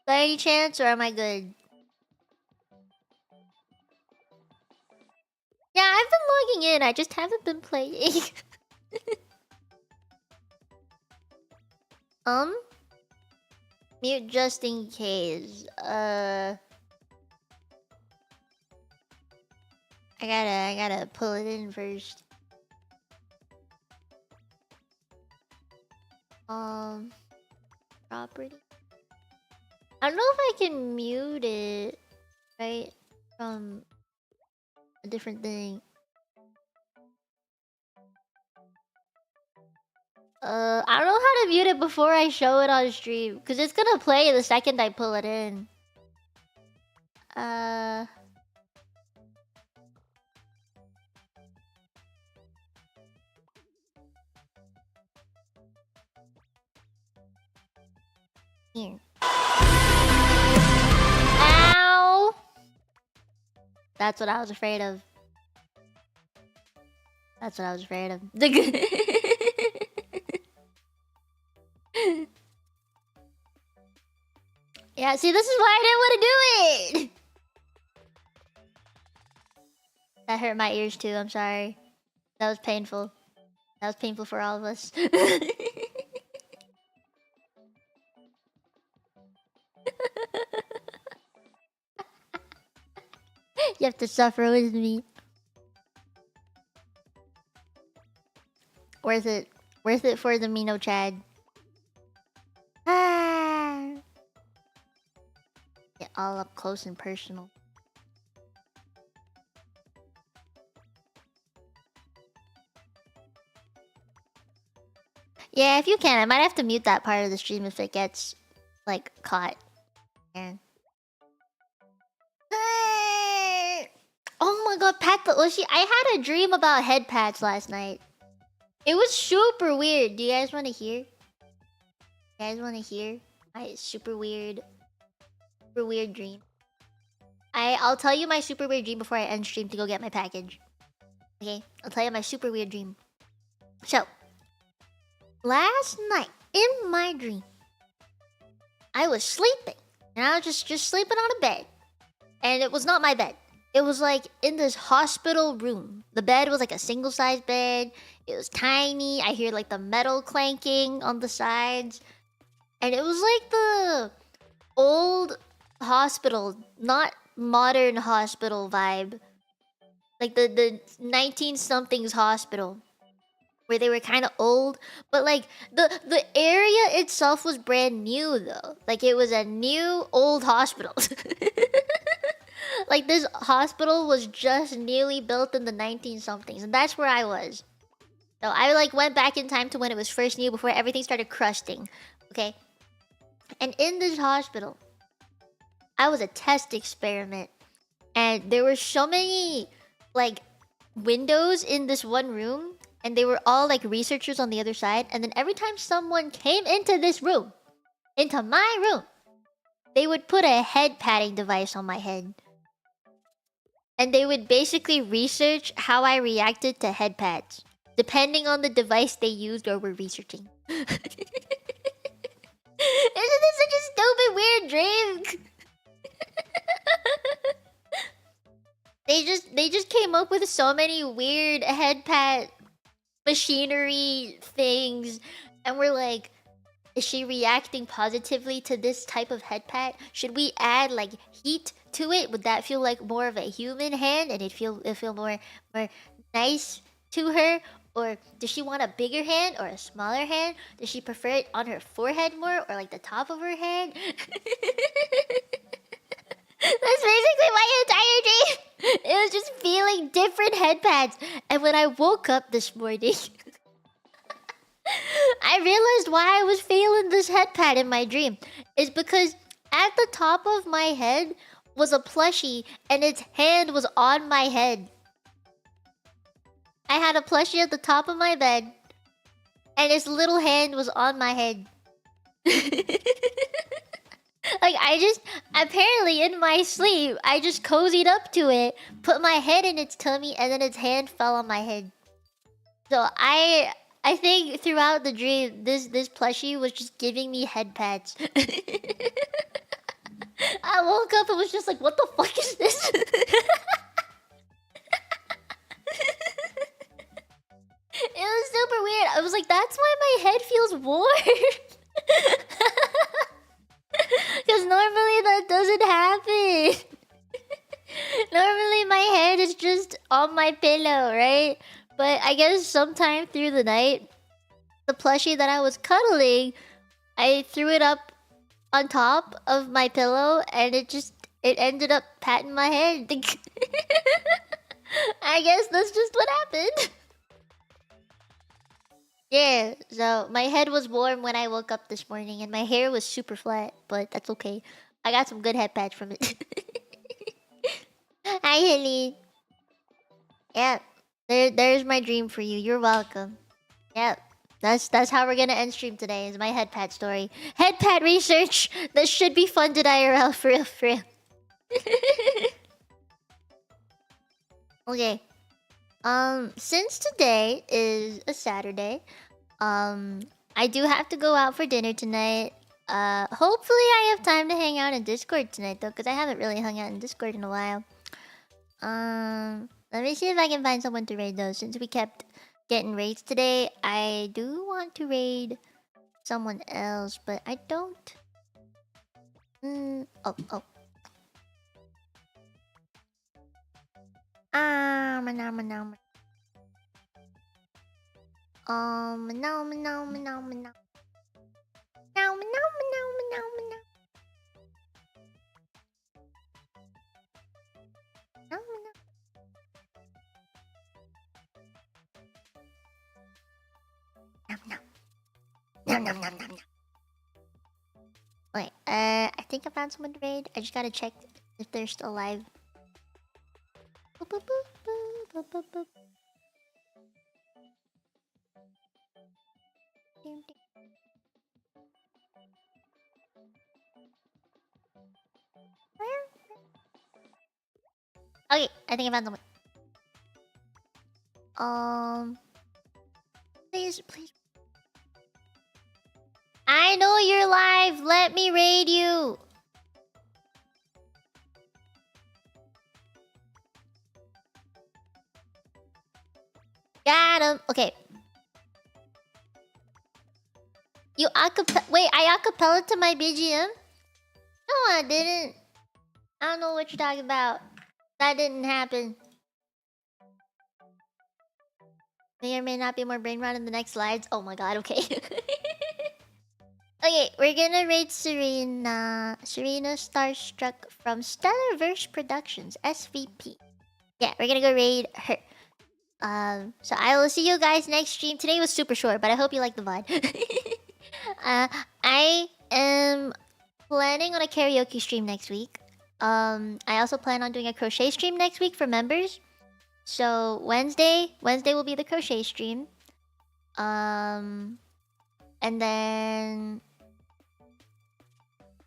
By any chance, or am I good? Yeah, I've been logging in. I just haven't been playing. Mute just in case. I gotta pull it in first. Property. I don't know if I can mute it, right? From a different thing. I don't know how to mute it before I show it on stream, because it's gonna play the second I pull it in. Here. Ow! That's what I was afraid of. That's what I was afraid of. Yeah, see, this is why I didn't want to do it! That hurt my ears too, I'm sorry. That was painful. That was painful for all of us. You have to suffer with me. Worth it. Worth it for the Mino Chad. Ah. Get all up close and personal. Yeah, if you can, I might have to mute that part of the stream if it gets, like, caught. Yeah. Oh my god, Pat the Ushi. I had a dream about head pats last night. It was super weird. Do you guys want to hear? You guys want to hear my super weird dream? I'll tell you my super weird dream before I end stream to go get my package. Okay, I'll tell you my super weird dream. So, last night in my dream, I was sleeping, and I was just sleeping on a bed, and it was not my bed. It was like in this hospital room. The bed was like a single-size bed. It was tiny. I hear like the metal clanking on the sides. And it was like the old hospital, not modern hospital vibe. Like the 19-somethings hospital. Where they were kind of old. But like the area itself was brand new though. Like it was a new old hospital. Like this hospital was just newly built in the 19-somethings, and that's where I was. So I like went back in time to when it was first new, before everything started crusting. Okay, and in this hospital, I was a test experiment, and there were so many like windows in this one room, and they were all like researchers on the other side. And then every time someone came into this room, into my room, they would put a head patting device on my head. And they would basically research how I reacted to head pats, depending on the device they used or were researching. Isn't this such a stupid, weird dream? They just came up with so many weird head pat machinery things, and we're like, is she reacting positively to this type of head pat? Should we add like heat to it? Would that feel like more of a human hand, and it feel more nice to her? Or does she want a bigger hand or a smaller hand? Does she prefer it on her forehead more, or like the top of her head? That's basically my entire dream. It was just feeling different head pads. And when I woke up this morning, I realized why I was feeling this head pad in my dream. Is because at the top of my head was a plushie, and its hand was on my head. I had a plushie at the top of my bed, and its little hand was on my head. Like, apparently in my sleep, I just cozied up to it, put my head in its tummy, and then its hand fell on my head. So I think throughout the dream, this plushie was just giving me head pats. I woke up and was just like, what the fuck is this? It was super weird. I was like, that's why my head feels warm. that doesn't happen. Normally my head is just on my pillow, right? But I guess sometime through the night, the plushie that I was cuddling, I threw it up on top of my pillow and it ended up patting my head. I guess that's just what happened. Yeah, so my head was warm when I woke up this morning and my hair was super flat, but that's okay. I got some good head patch from it. Hi, Helene. Yeah, there's my dream for you. You're welcome. Yep. That's how we're gonna end stream today, is my head pat story. Head pat research that should be funded IRL, for real, for real. Okay. Since today is a Saturday, I do have to go out for dinner tonight. Hopefully I have time to hang out in Discord tonight though, because I haven't really hung out in Discord in a while. Let me see if I can find someone to raid though, since we kept getting raids today. I do want to raid someone else, but I don't. Oh. No. Wait, I think I found someone to raid. I just gotta check if they're still alive. Boop, boop, boop, boop, boop, boop. Okay, I think I found someone. Please. I know you're live. Let me raid you. Got him. Okay. You wait, I acapella to my BGM? No, I didn't. I don't know what you're talking about. That didn't happen. May or may not be more brain rot in the next slides. Oh my god, okay. Okay, we're gonna raid Serena. Serena Starstruck from Stellarverse Productions, SVP. Yeah, we're gonna go raid her. So I will see you guys next stream. Today was super short, but I hope you like the VOD. I am planning on a karaoke stream next week. I also plan on doing a crochet stream next week for members. So Wednesday will be the crochet stream. And then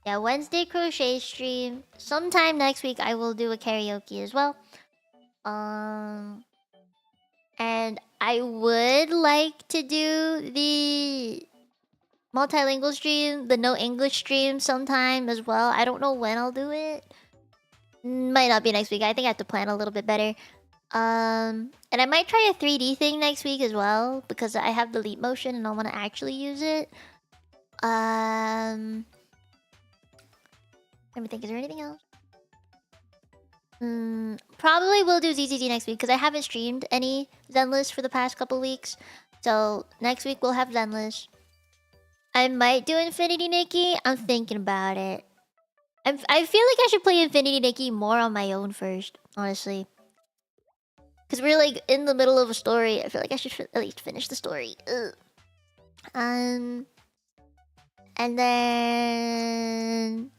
yeah, Wednesday crochet stream. Sometime next week I will do a karaoke as well. And I would like to do the multilingual stream, the no English stream sometime as well. I don't know when I'll do it. Might not be next week. I think I have to plan a little bit better. And I might try a 3D thing next week as well, because I have the leap motion and I want to actually use it. Let me think, is there anything else? Probably will do ZZZ next week, because I haven't streamed any Zenless for the past couple weeks. So next week we'll have Zenless. I might do Infinity Nikki. I'm thinking about it. I feel like I should play Infinity Nikki more on my own first, honestly. Because we're like in the middle of a story. I feel like I should at least finish the story. Ugh. And then...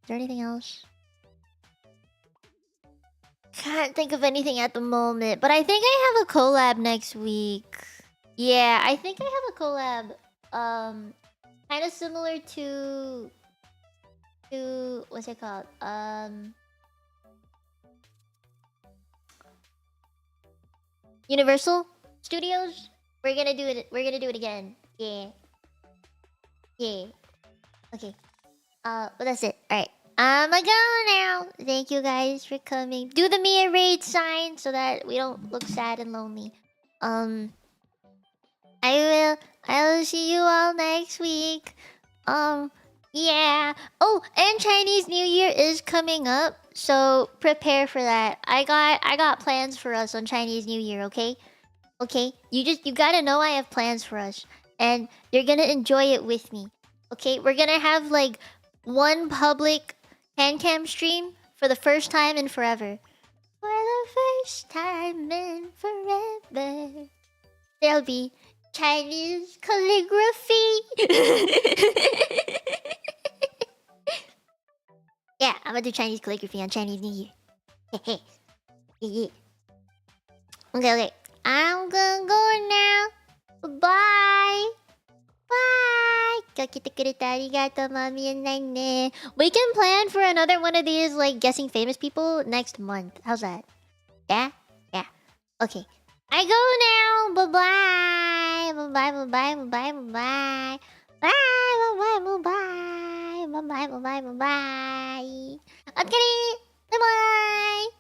Is there anything else? Can't think of anything at the moment. But I think I have a collab next week. Yeah, I think I have a collab. Kind of similar to... What's it called? Universal Studios. We're gonna do it again. Yeah. Okay. But that's it. Alright. I'ma go now. Thank you guys for coming. Do the Mia raid sign so that we don't look sad and lonely. I will see you all next week. Yeah. Oh, and Chinese New Year is coming up, so prepare for that. I got plans for us on Chinese New Year, okay? Okay? You gotta know I have plans for us. And you're gonna enjoy it with me. Okay? We're gonna have like one public hand cam stream for the first time in forever. For the first time in forever. There'll be Chinese calligraphy. Yeah, I'm gonna do Chinese calligraphy on Chinese New Year. Yeah. Okay. I'm gonna go now. Bye. Bye. 今日来てくれてありがとう、まみえないね。We can plan for another one of these, like, guessing famous people next month. How's that? Yeah? Yeah. Okay. I go now. Bye-bye. Bye-bye, bye-bye, bye-bye, bye-bye. Bye, bye-bye, bye-bye. Bye-bye, bye-bye, bye-bye. お疲れ。バイバイ。